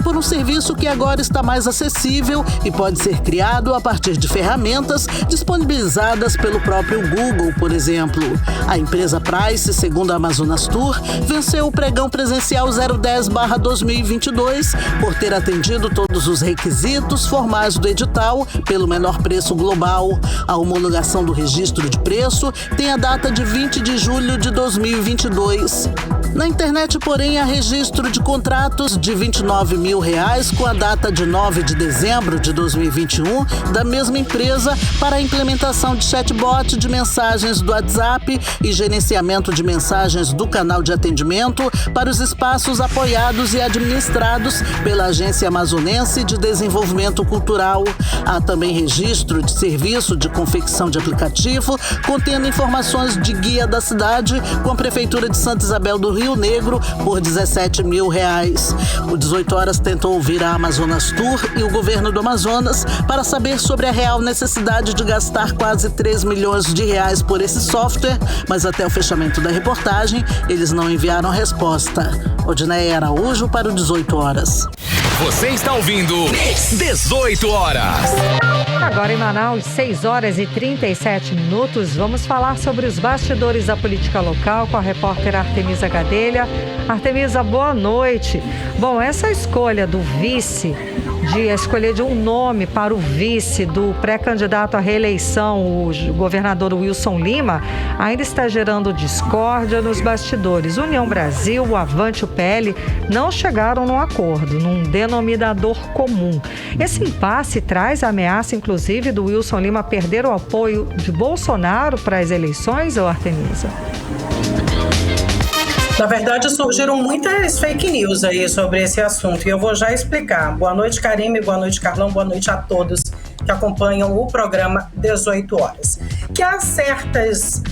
por um serviço que agora está mais acessível e pode ser criado a partir de ferramentas disponibilizadas pelo próprio Google, por exemplo. A empresa Price, segundo a Amazonas Tour, venceu o pregão presencial 010/2022 por ter atendido todos os requisitos formais do edital pelo menor preço global. A homologação do registro de preço tem a data de 20 de julho de 2022. Na internet, porém, há registro de contratos de R$29 mil com a data de 9 de dezembro de 2021 da mesma empresa para a implementação de chatbot de mensagens do WhatsApp e gerenciamento de mensagens do canal de atendimento para os espaços apoiados e administrados pela Agência Amazonense de Desenvolvimento Cultural. Há também registro de serviço de confecção de aplicativo contendo informações de guia da cidade com a Prefeitura de Santa Isabel do Rio Negro por R$17 mil. O 18 Horas tentou ouvir a Amazonas Tour e o governo do Amazonas para saber sobre a real necessidade de gastar quase R$3 milhões por esse software, mas até o fechamento da reportagem, eles não enviaram resposta. Odineia Araújo para o 18 Horas. Você está ouvindo 18 Horas. Agora em Manaus, 6h37. Vamos falar sobre os bastidores da política local com a repórter Artemisa Gadelha. Artemisa, boa noite. Bom, essa escolha do vice, de escolher de um nome para o vice do pré-candidato à reeleição, o governador Wilson Lima, ainda está gerando discórdia nos bastidores. União Brasil, o Avante e o PL não chegaram num acordo, num denominador comum. Esse impasse traz a ameaça, inclusive, do Wilson Lima perder o apoio de Bolsonaro para as eleições, ou Artemisa? Na verdade, surgiram muitas fake news aí sobre esse assunto e eu vou já explicar. Boa noite, Karime, boa noite, Carlão, boa noite a todos que acompanham o programa 18 Horas. Que há certas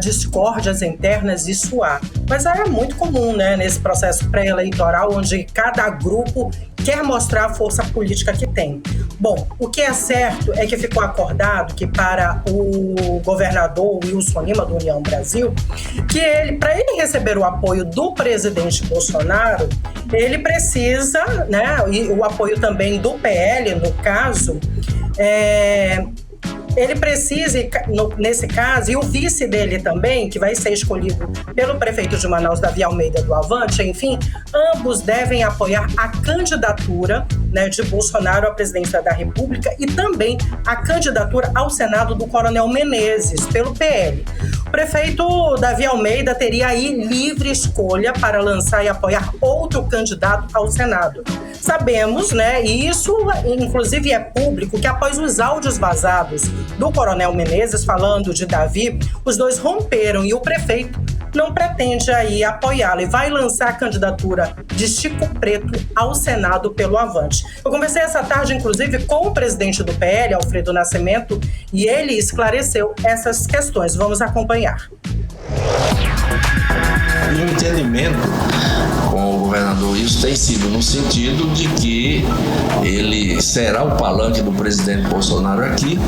discórdias internas, isso há, mas é muito comum, né, nesse processo pré-eleitoral, onde cada grupo quer mostrar a força política que tem. Bom, o que é certo é que ficou acordado que para o governador Wilson Lima, do União Brasil, que para ele receber o apoio do presidente Bolsonaro, ele precisa, né, e o apoio também do PL, no caso, ele precisa, nesse caso, e o vice dele também, que vai ser escolhido pelo prefeito de Manaus, Davi Almeida do Avante, enfim, ambos devem apoiar a candidatura, né, de Bolsonaro à presidência da República e também a candidatura ao Senado do Coronel Menezes, pelo PL. O prefeito Davi Almeida teria aí livre escolha para lançar e apoiar outro candidato ao Senado. Sabemos, né, e isso inclusive é público, que após os áudios vazados do Coronel Menezes falando de Davi, os dois romperam e o prefeito não pretende aí apoiá-lo e vai lançar a candidatura de Chico Preto ao Senado pelo Avante. Eu conversei essa tarde, inclusive, com o presidente do PL, Alfredo Nascimento, e ele esclareceu essas questões. Vamos acompanhar. E o entendimento com o governador, isso tem sido no sentido de que ele será o palanque do presidente Bolsonaro aqui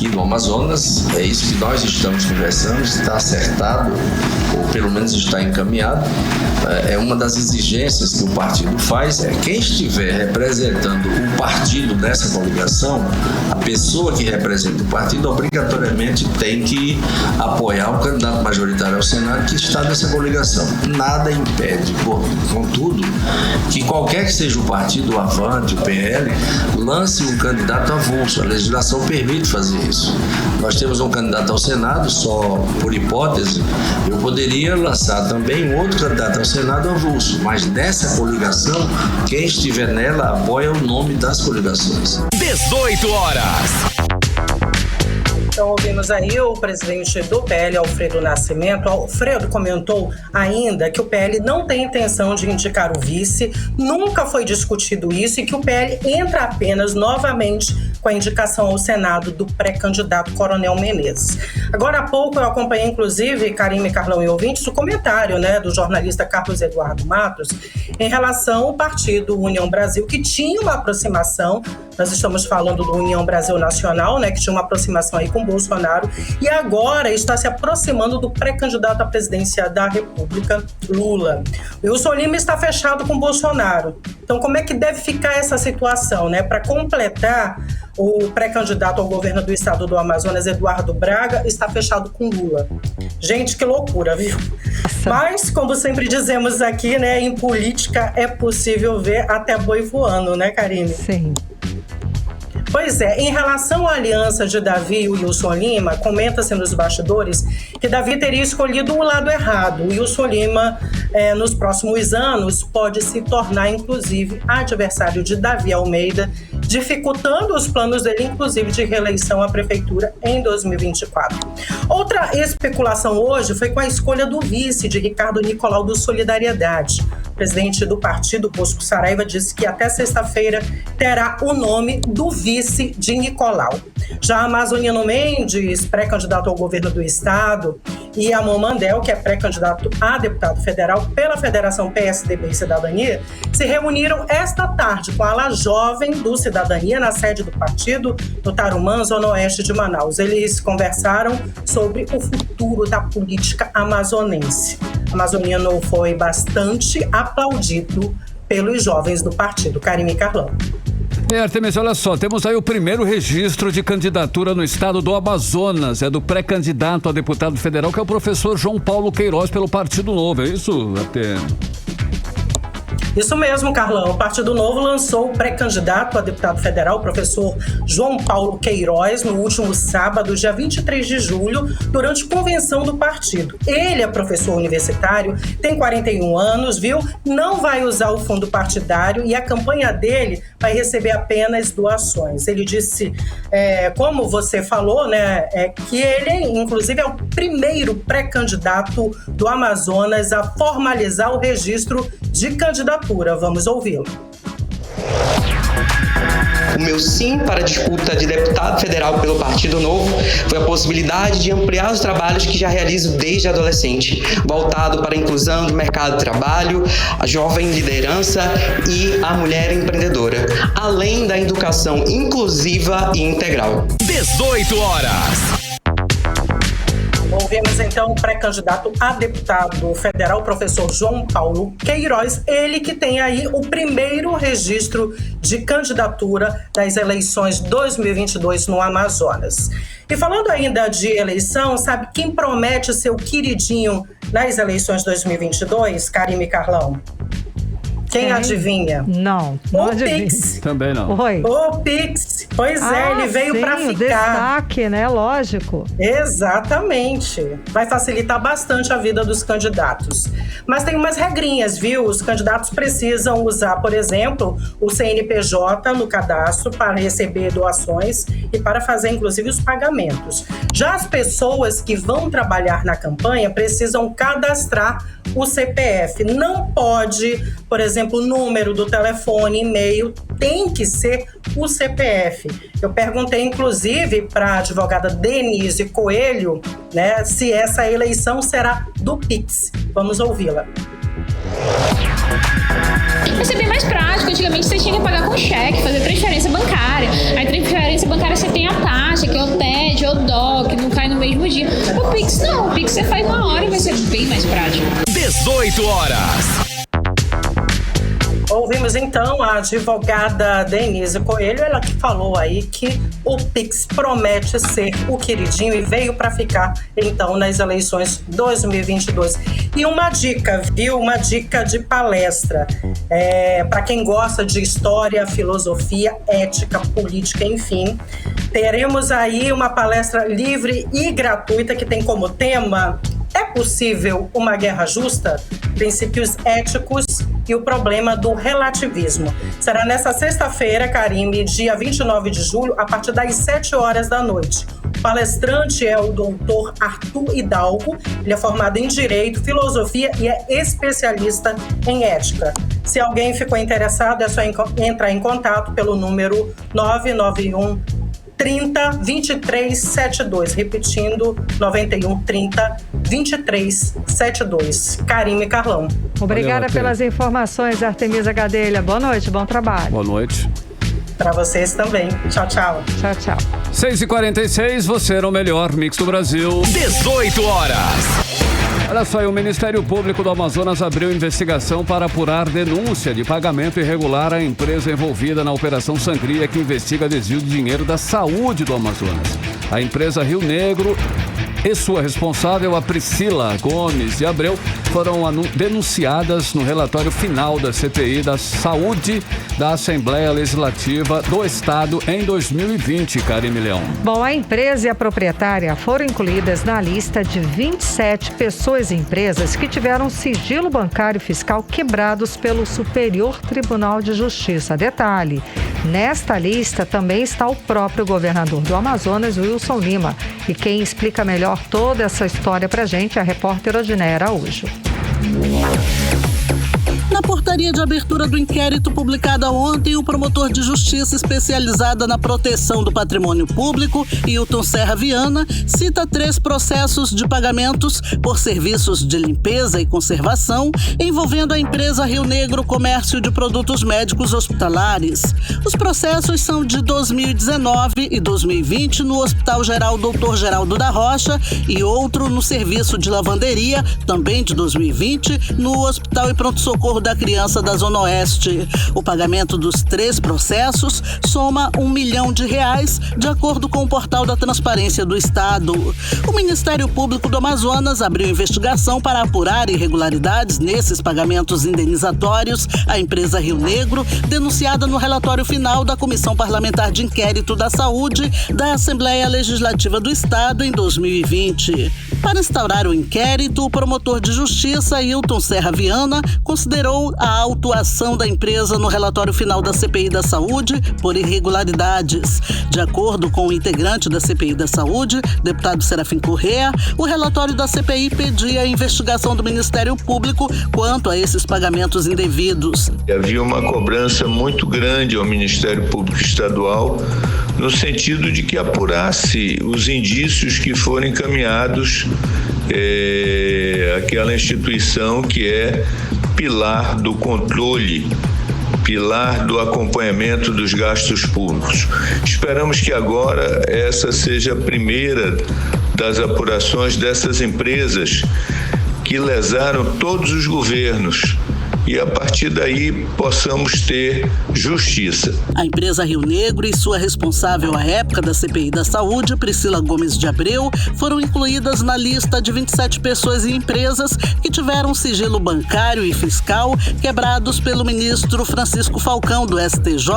no Amazonas. É isso que nós estamos conversando, está acertado, ou pelo menos está encaminhado. É uma das exigências que o partido faz, quem estiver representando o partido nessa coligação, a pessoa que representa o partido obrigatoriamente tem que apoiar o candidato majoritário ao Senado que está nessa coligação. Nada impede, contudo, que qualquer que seja o partido, o Avante, o PL, lance um candidato avulso. A legislação permite fazer isso. Nós temos um candidato ao Senado, só por hipótese, eu poderia lançar também um outro candidato ao Senado avulso, mas nessa coligação, quem estiver nela apoia o nome das coligações. 18 horas. Então, ouvimos aí o presidente do PL, Alfredo Nascimento. Alfredo comentou ainda que o PL não tem intenção de indicar o vice, nunca foi discutido isso e que o PL entra apenas novamente com a indicação ao Senado do pré-candidato Coronel Menezes. Agora há pouco eu acompanhei, inclusive, Karime, Carlão e ouvintes, o comentário, né, do jornalista Carlos Eduardo Matos em relação ao partido União Brasil, que tinha uma aproximação, nós estamos falando do União Brasil Nacional, né, que tinha uma aproximação aí com Bolsonaro, e agora está se aproximando do pré-candidato à presidência da República, Lula. O Wilson Lima está fechado com Bolsonaro. Então, como é que deve ficar essa situação, né? Para completar, o pré-candidato ao governo do estado do Amazonas, Eduardo Braga, está fechado com Lula. Gente, que loucura, viu? Mas, como sempre dizemos aqui, né, em política é possível ver até boi voando, né, Karine? Sim. Pois é, em relação à aliança de Davi e Wilson Lima, comenta-se nos bastidores que Davi teria escolhido o lado errado. O Wilson Lima, nos próximos anos, pode se tornar, inclusive, adversário de Davi Almeida, dificultando os planos dele, inclusive, de reeleição à prefeitura em 2024. Outra especulação hoje foi com a escolha do vice de Ricardo Nicolau do Solidariedade. O presidente do partido, Bosco Saraiva, disse que até sexta-feira terá o nome do vice de Nicolau. Já Amazoniano Mendes, pré-candidato ao governo do estado, e Amon Mandel, que é pré-candidato a deputado federal pela Federação PSDB e Cidadania, se reuniram esta tarde com a ala jovem do Cidadania na sede do partido, no Tarumã, zona oeste de Manaus. Eles conversaram sobre o futuro da política amazonense. O amazoniano foi bastante aplaudido pelos jovens do partido. Karime Carlão. Artemis, olha só, temos aí o primeiro registro de candidatura no estado do Amazonas, é do pré-candidato a deputado federal, que é o professor João Paulo Queiroz, pelo Partido Novo, é isso, Artemis? Isso mesmo, Carlão. O Partido Novo lançou o pré-candidato a deputado federal, o professor João Paulo Queiroz, no último sábado, dia 23 de julho, durante convenção do partido. Ele é professor universitário, tem 41 anos, viu? Não vai usar o fundo partidário e a campanha dele vai receber apenas doações. Ele disse, como você falou, né, que ele, inclusive, é o primeiro pré-candidato do Amazonas a formalizar o registro de candidatura. Vamos ouvi-lo. O meu sim para a disputa de deputado federal pelo Partido Novo foi a possibilidade de ampliar os trabalhos que já realizo desde adolescente, voltado para a inclusão do mercado de trabalho, a jovem liderança e a mulher empreendedora, além da educação inclusiva e integral. 18 horas. Ouvimos então o pré-candidato a deputado federal, o professor João Paulo Queiroz, ele que tem aí o primeiro registro de candidatura das eleições 2022 no Amazonas. E falando ainda de eleição, sabe quem promete ser o queridinho nas eleições 2022, Karime Carlão? Quem adivinha? Não adivinha. Pix. Também não. Oi. O Pix. Pois ele veio para ficar. Destaque, né? Lógico. Exatamente. Vai facilitar bastante a vida dos candidatos. Mas tem umas regrinhas, viu? Os candidatos precisam usar, por exemplo, o CNPJ no cadastro para receber doações e para fazer, inclusive, os pagamentos. Já as pessoas que vão trabalhar na campanha precisam cadastrar o CPF. Não pode, por exemplo, o número do telefone, e-mail, tem que ser o CPF. Eu perguntei, inclusive, para a advogada Denise Coelho, né, se essa eleição será do Pix. Vamos ouvi-la. Vai ser bem mais prático. Antigamente você tinha que pagar com cheque, fazer transferência bancária. Aí transferência bancária você tem a taxa, que é o TED ou o DOC, que não cai no mesmo dia. O Pix não, o Pix você faz na hora e vai ser bem mais prático. 18 horas. Ouvimos então a advogada Denise Coelho, ela que falou aí que o Pix promete ser o queridinho e veio para ficar então nas eleições 2022. E uma dica, viu? Uma dica de palestra para quem gosta de história, filosofia, ética, política, enfim. Teremos aí uma palestra livre e gratuita que tem como tema: é possível uma guerra justa? Princípios éticos e o problema do relativismo. Será nesta sexta-feira, Karime, dia 29 de julho, a partir das 7 horas da noite. O palestrante é o doutor Arthur Hidalgo. Ele é formado em Direito, Filosofia e é especialista em Ética. Se alguém ficou interessado, é só entrar em contato pelo número 991 30 23 72, repetindo 91 30 23 72. Karime Carlão. Obrigada pelas informações, Artemisa Gadelha. Boa noite, bom trabalho. Boa noite. Para vocês também. Tchau, tchau. Tchau, tchau. 6h46, você era o melhor mix do Brasil. 18 horas. Olha só, o Ministério Público do Amazonas abriu investigação para apurar denúncia de pagamento irregular à empresa envolvida na Operação Sangria, que investiga desvio de dinheiro da saúde do Amazonas. A empresa Rio Negro e sua responsável, a Priscila Gomes de Abreu, foram denunciadas no relatório final da CPI da Saúde da Assembleia Legislativa do Estado em 2020, Karime Leão. Bom, a empresa e a proprietária foram incluídas na lista de 27 pessoas e empresas que tiveram sigilo bancário e fiscal quebrados pelo Superior Tribunal de Justiça. Detalhe, nesta lista também está o próprio governador do Amazonas, Wilson Lima. E quem explica melhor toda essa história pra gente é a repórter Odineia Araújo. Na portaria de abertura do inquérito publicada ontem, o promotor de justiça especializada na proteção do patrimônio público, Hilton Serra Viana, cita 3 processos de pagamentos por serviços de limpeza e conservação envolvendo a empresa Rio Negro Comércio de Produtos Médicos Hospitalares. Os processos são de 2019 e 2020 no Hospital Geral Dr. Geraldo da Rocha e outro no serviço de lavanderia, também de 2020, no Hospital e Pronto-Socorro da Criança da Zona Oeste. O pagamento dos 3 processos soma R$1 milhão, de acordo com o portal da Transparência do Estado. O Ministério Público do Amazonas abriu investigação para apurar irregularidades nesses pagamentos indenizatórios à empresa Rio Negro, denunciada no relatório final da Comissão Parlamentar de Inquérito da Saúde da Assembleia Legislativa do Estado em 2020. Para instaurar o inquérito, o promotor de justiça, Hilton Serra Viana, considerou a autuação da empresa no relatório final da CPI da Saúde por irregularidades. De acordo com o integrante da CPI da Saúde, deputado Serafim Corrêa, o relatório da CPI pedia a investigação do Ministério Público quanto a esses pagamentos indevidos. Havia uma cobrança muito grande ao Ministério Público Estadual no sentido de que apurasse os indícios que foram encaminhados àquela instituição que é pilar do controle, pilar do acompanhamento dos gastos públicos. Esperamos que agora essa seja a primeira das apurações dessas empresas que lesaram todos os governos e a partir daí possamos ter justiça. A empresa Rio Negro e sua responsável à época da CPI da Saúde, Priscila Gomes de Abreu, foram incluídas na lista de 27 pessoas e empresas que tiveram sigilo bancário e fiscal quebrados pelo ministro Francisco Falcão, do STJ,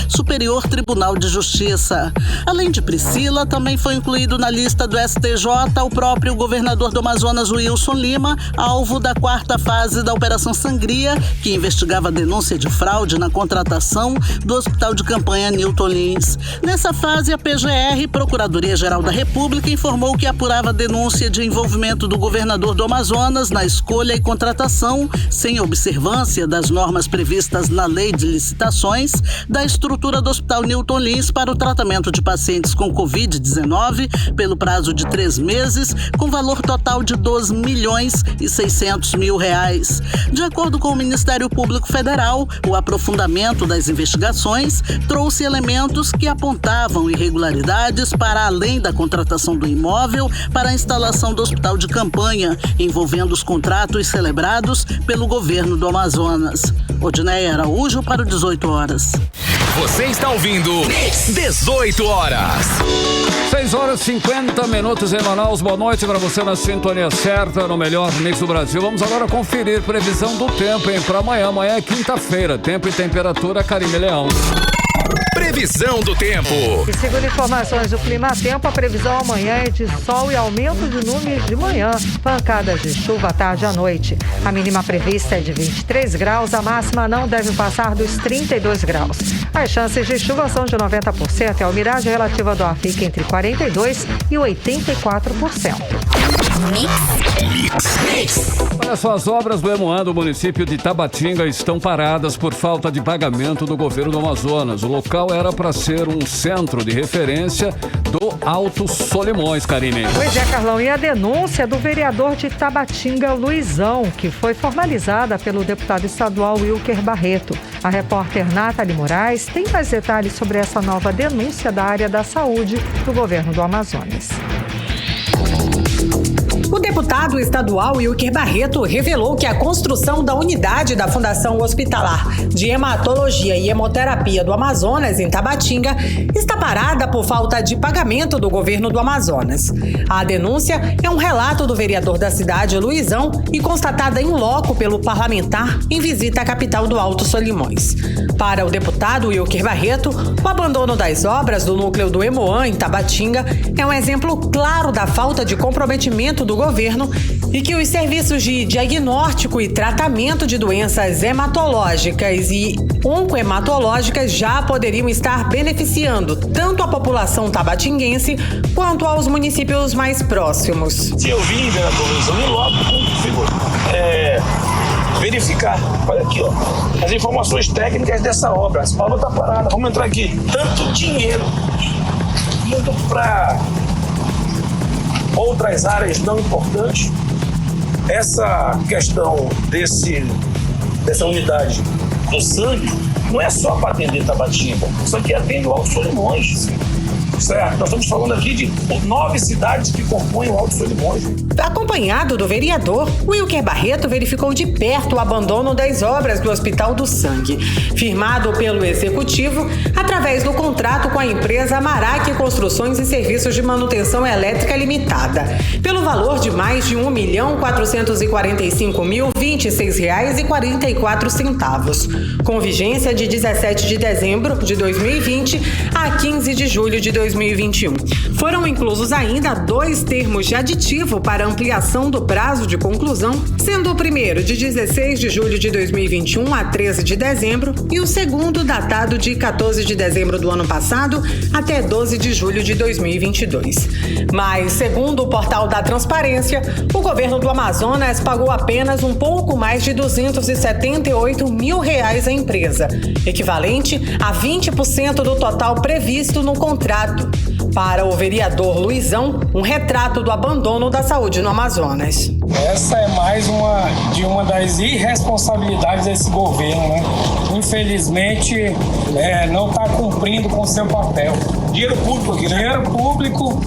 Superior Tribunal de Justiça. Além de Priscila, também foi incluído na lista do STJ o próprio governador do Amazonas, Wilson Lima, alvo da 4ª fase da Operação Sangria, que investigava a denúncia de fraude na contratação do Hospital de Campanha Newton Lins. Nessa fase, a PGR, Procuradoria-Geral da República, informou que apurava a denúncia de envolvimento do governador do Amazonas na escolha e contratação, sem observância das normas previstas na Lei de Licitações, da estrutura do Hospital Newton Lins para o tratamento de pacientes com Covid-19 pelo prazo de 3 meses, com valor total de R$2.600.000. De acordo com o Ministério Público Federal, o aprofundamento das investigações trouxe elementos que apontavam irregularidades para além da contratação do imóvel para a instalação do hospital de campanha, envolvendo os contratos celebrados pelo governo do Amazonas. Odineia Araújo para o 18 horas. Você está ouvindo 18 horas. 6h50 em Manaus. Boa noite para você na sintonia certa, no melhor mix do Brasil. Vamos agora conferir previsão do tempo, hein? Para amanhã. Amanhã é quinta-feira. Tempo e temperatura, Karime Leão. Previsão do tempo. E segundo informações do Clima Tempo, a previsão amanhã é de sol e aumento de nuvens de manhã, pancadas de chuva à tarde e à noite. A mínima prevista é de 23 graus, a máxima não deve passar dos 32 graus. As chances de chuva são de 90% e a umidade relativa do ar fica entre 42% e 84%. Olha só, as obras do Emoan do município de Tabatinga estão paradas por falta de pagamento do governo do Amazonas. O local era para ser um centro de referência do Alto Solimões, Karine. Pois é, Carlão, e a denúncia do vereador de Tabatinga, Luizão, que foi formalizada pelo deputado estadual Wilker Barreto. A repórter Nathalie Moraes tem mais detalhes sobre essa nova denúncia da área da saúde do governo do Amazonas. O deputado estadual Wilker Barreto revelou que a construção da unidade da Fundação Hospitalar de Hematologia e Hemoterapia do Amazonas, em Tabatinga, está parada por falta de pagamento do governo do Amazonas. A denúncia é um relato do vereador da cidade, Luizão, e constatada em loco pelo parlamentar em visita à capital do Alto Solimões. Para o deputado Wilker Barreto, o abandono das obras do núcleo do Emoan, em Tabatinga, é um exemplo claro da falta de comprometimento do governo e que os serviços de diagnóstico e tratamento de doenças hematológicas e oncohematológicas já poderiam estar beneficiando tanto a população tabatinguense quanto aos municípios mais próximos. Se eu vim, vereador Luizão, e logo consigo verificar, olha aqui, ó, as informações técnicas dessa obra. Essa obra está parada, vamos entrar aqui. Tanto dinheiro indo para outras áreas não importantes. Essa questão dessa unidade do sangue não é só para atender Tabatinga, isso aqui atende o Alto Solimões. Certo, nós estamos falando aqui de 9 cidades que compõem o Alto Solimões. Acompanhado do vereador, Wilker Barreto verificou de perto o abandono das obras do Hospital do Sangue, firmado pelo Executivo através do contrato com a empresa Marac Construções e Serviços de Manutenção Elétrica Limitada, pelo valor de mais de R$1.445.026,44, com vigência de 17 de dezembro de 2020 a 15 de julho de 2021. 2021. Foram inclusos ainda 2 termos de aditivo para ampliação do prazo de conclusão, sendo o primeiro de 16 de julho de 2021 a 13 de dezembro e o segundo datado de 14 de dezembro do ano passado até 12 de julho de 2022. Mas, segundo o portal da Transparência, o governo do Amazonas pagou apenas um pouco mais de R$278 mil à empresa, equivalente a 20% do total previsto no contrato. Para o vereador Luizão, um retrato do abandono da saúde no Amazonas. Essa é mais uma das irresponsabilidades desse governo, né? Infelizmente, não está cumprindo com seu papel. Dinheiro público,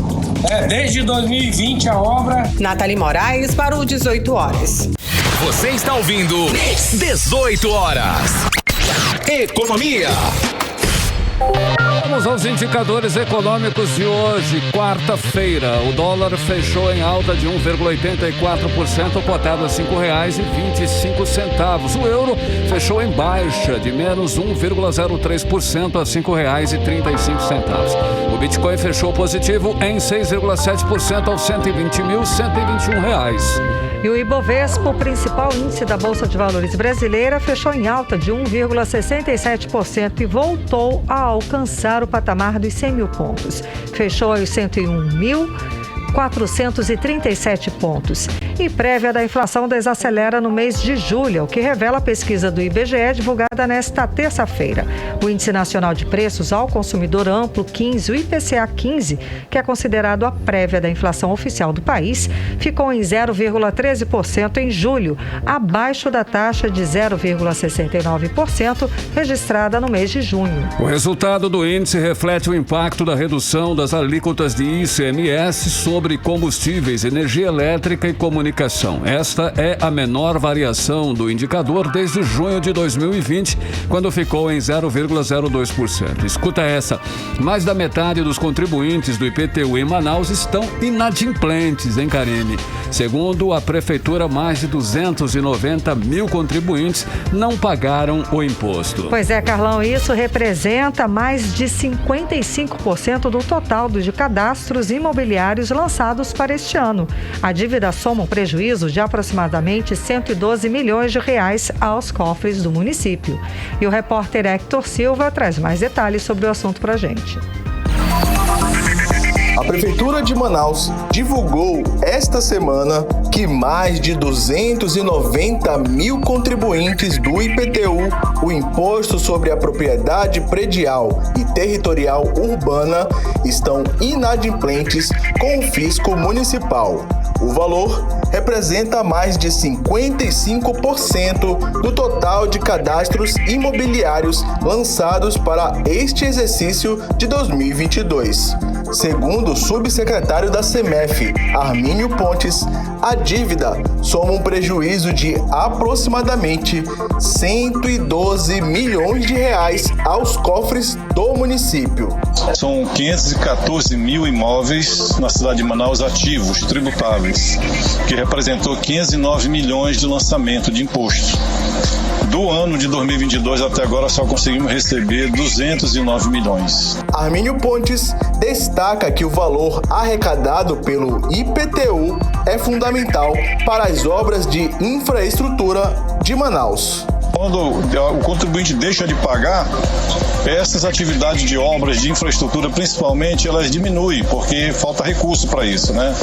desde 2020 a obra. Nathalie Moraes para o 18 horas. Você está ouvindo 18 horas. Economia. Vamos aos indicadores econômicos de hoje, quarta-feira. O dólar fechou em alta de 1,84%, cotado a R$ 5,25. O euro fechou em baixa de menos 1,03% a R$ 5,35. O Bitcoin fechou positivo em 6,7% aos R$ 120.121. E o Ibovespa, o principal índice da Bolsa de Valores brasileira, fechou em alta de 1,67% e voltou a alcançar o patamar dos 100 mil pontos. Fechou aos 101.437 pontos. E prévia da inflação desacelera no mês de julho, o que revela a pesquisa do IBGE divulgada nesta terça-feira. O Índice Nacional de Preços ao Consumidor Amplo 15, o IPCA 15, que é considerado a prévia da inflação oficial do país, ficou em 0,13% em julho, abaixo da taxa de 0,69% registrada no mês de junho. O resultado do índice reflete o impacto da redução das alíquotas de ICMS sobre combustíveis, energia elétrica e comunicação. Esta é a menor variação do indicador desde junho de 2020, quando ficou em 0,02%. Escuta essa, mais da metade dos contribuintes do IPTU em Manaus estão inadimplentes, hein, Karine? Segundo a Prefeitura, mais de 290 mil contribuintes não pagaram o imposto. Pois é, Carlão, isso representa mais de 55% do total dos cadastros imobiliários lançados para este ano. A dívida soma um prejuízo de aproximadamente R$112 milhões aos cofres do município. E o repórter Hector Silva traz mais detalhes sobre o assunto para a gente. A Prefeitura de Manaus divulgou esta semana que mais de 290 mil contribuintes do IPTU, o Imposto sobre a Propriedade Predial e Territorial Urbana, estão inadimplentes com o fisco municipal. O valor representa mais de 55% do total de cadastros imobiliários lançados para este exercício de 2022. Segundo o subsecretário da CEMEF, Armínio Pontes, a dívida soma um prejuízo de aproximadamente R$112 milhões aos cofres do município. São 514 mil imóveis na cidade de Manaus ativos, tributáveis, que representou 509 milhões de lançamento de imposto. Do ano de 2022 até agora só conseguimos receber 209 milhões. Armínio Pontes destaca que o valor arrecadado pelo IPTU é fundamental para as obras de infraestrutura de Manaus. Quando o contribuinte deixa de pagar, essas atividades de obras de infraestrutura, principalmente, elas diminuem, porque falta recurso para isso, né?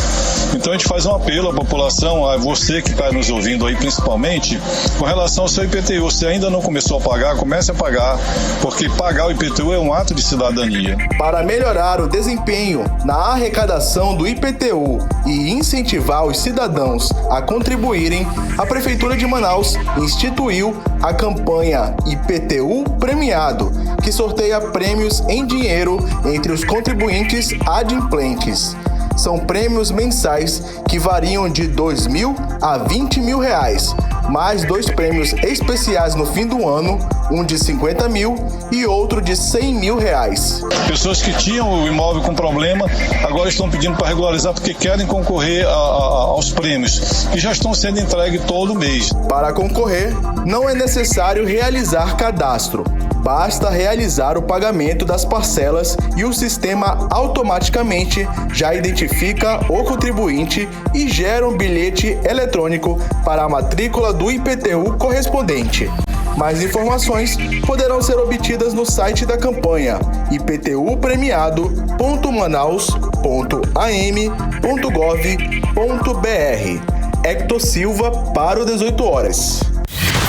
Então a gente faz um apelo à população, a você que está nos ouvindo aí principalmente, com relação ao seu IPTU. Se ainda não começou a pagar, comece a pagar, porque pagar o IPTU é um ato de cidadania. Para melhorar o desempenho na arrecadação do IPTU e incentivar os cidadãos a contribuírem, a Prefeitura de Manaus instituiu a campanha IPTU Premiado, que sorteia prêmios em dinheiro entre os contribuintes adimplentes. São prêmios mensais que variam de R$2.000 a R$20.000, mais 2 prêmios especiais no fim do ano, um de 50 mil e outro de 100 mil reais. Pessoas que tinham o imóvel com problema agora estão pedindo para regularizar porque querem concorrer aos prêmios, que já estão sendo entregues todo mês. Para concorrer, não é necessário realizar cadastro. Basta realizar o pagamento das parcelas e o sistema automaticamente já identifica o contribuinte e gera um bilhete eletrônico para a matrícula do IPTU correspondente. Mais informações poderão ser obtidas no site da campanha iptupremiado.manaus.am.gov.br. Hector Silva para o 18 horas.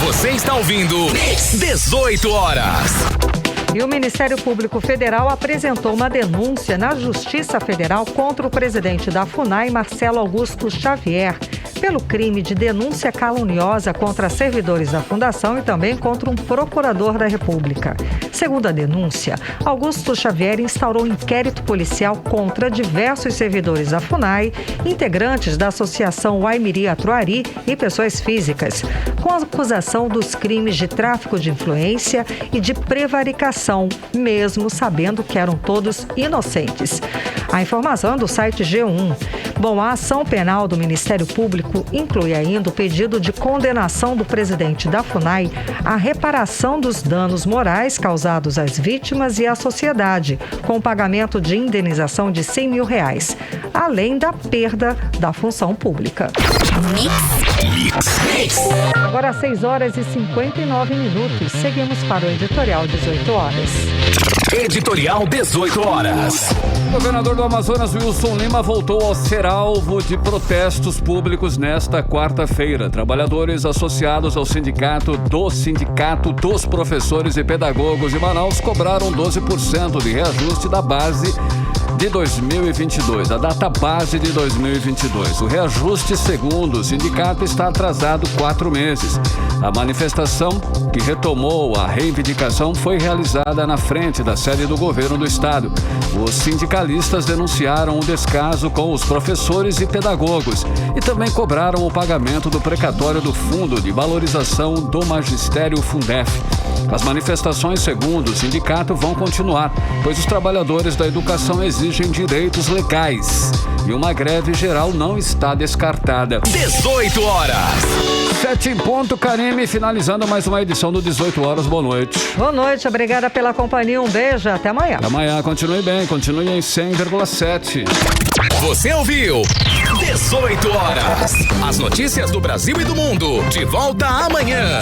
Você está ouvindo 18 horas. E o Ministério Público Federal apresentou uma denúncia na Justiça Federal contra o presidente da FUNAI, Marcelo Augusto Xavier, pelo crime de denúncia caluniosa contra servidores da Fundação e também contra um procurador da República. Segundo a denúncia, Augusto Xavier instaurou um inquérito policial contra diversos servidores da FUNAI, integrantes da Associação Waimiri Atuari e pessoas físicas, com a acusação dos crimes de tráfico de influência e de prevaricação, mesmo sabendo que eram todos inocentes. A informação é do site G1. Bom, a ação penal do Ministério Público inclui ainda o pedido de condenação do presidente da FUNAI à reparação dos danos morais causados às vítimas e à sociedade, com o pagamento de indenização de 100 mil reais, além da perda da função pública. Agora às 6 horas e 59 minutos. Seguimos para o Editorial 18 horas. Editorial 18 horas. O governador do Amazonas, Wilson Lima, voltou a ser alvo de protestos públicos nesta quarta-feira. Trabalhadores associados ao Sindicato dos Professores e Pedagogos de Manaus cobraram 12% de reajuste da base de 2022, a data base de 2022. O reajuste, segundo o sindicato, está atrasado 4 meses. A manifestação, que retomou a reivindicação, foi realizada na frente da sede do governo do estado. Os sindicalistas denunciaram o descaso com os professores e pedagogos e também cobraram o pagamento do precatório do Fundo de Valorização do Magistério Fundef. As manifestações, segundo o sindicato, vão continuar, pois os trabalhadores da educação exigem direitos legais e uma greve geral não está descartada. 18 horas. 7 em ponto, Karime, finalizando mais uma edição do 18 horas. Boa noite. Boa noite, obrigada pela companhia. Um beijo, até amanhã. Até amanhã, continue bem, continue em 100,7. Você ouviu 18 horas. As notícias do Brasil e do mundo. De volta amanhã.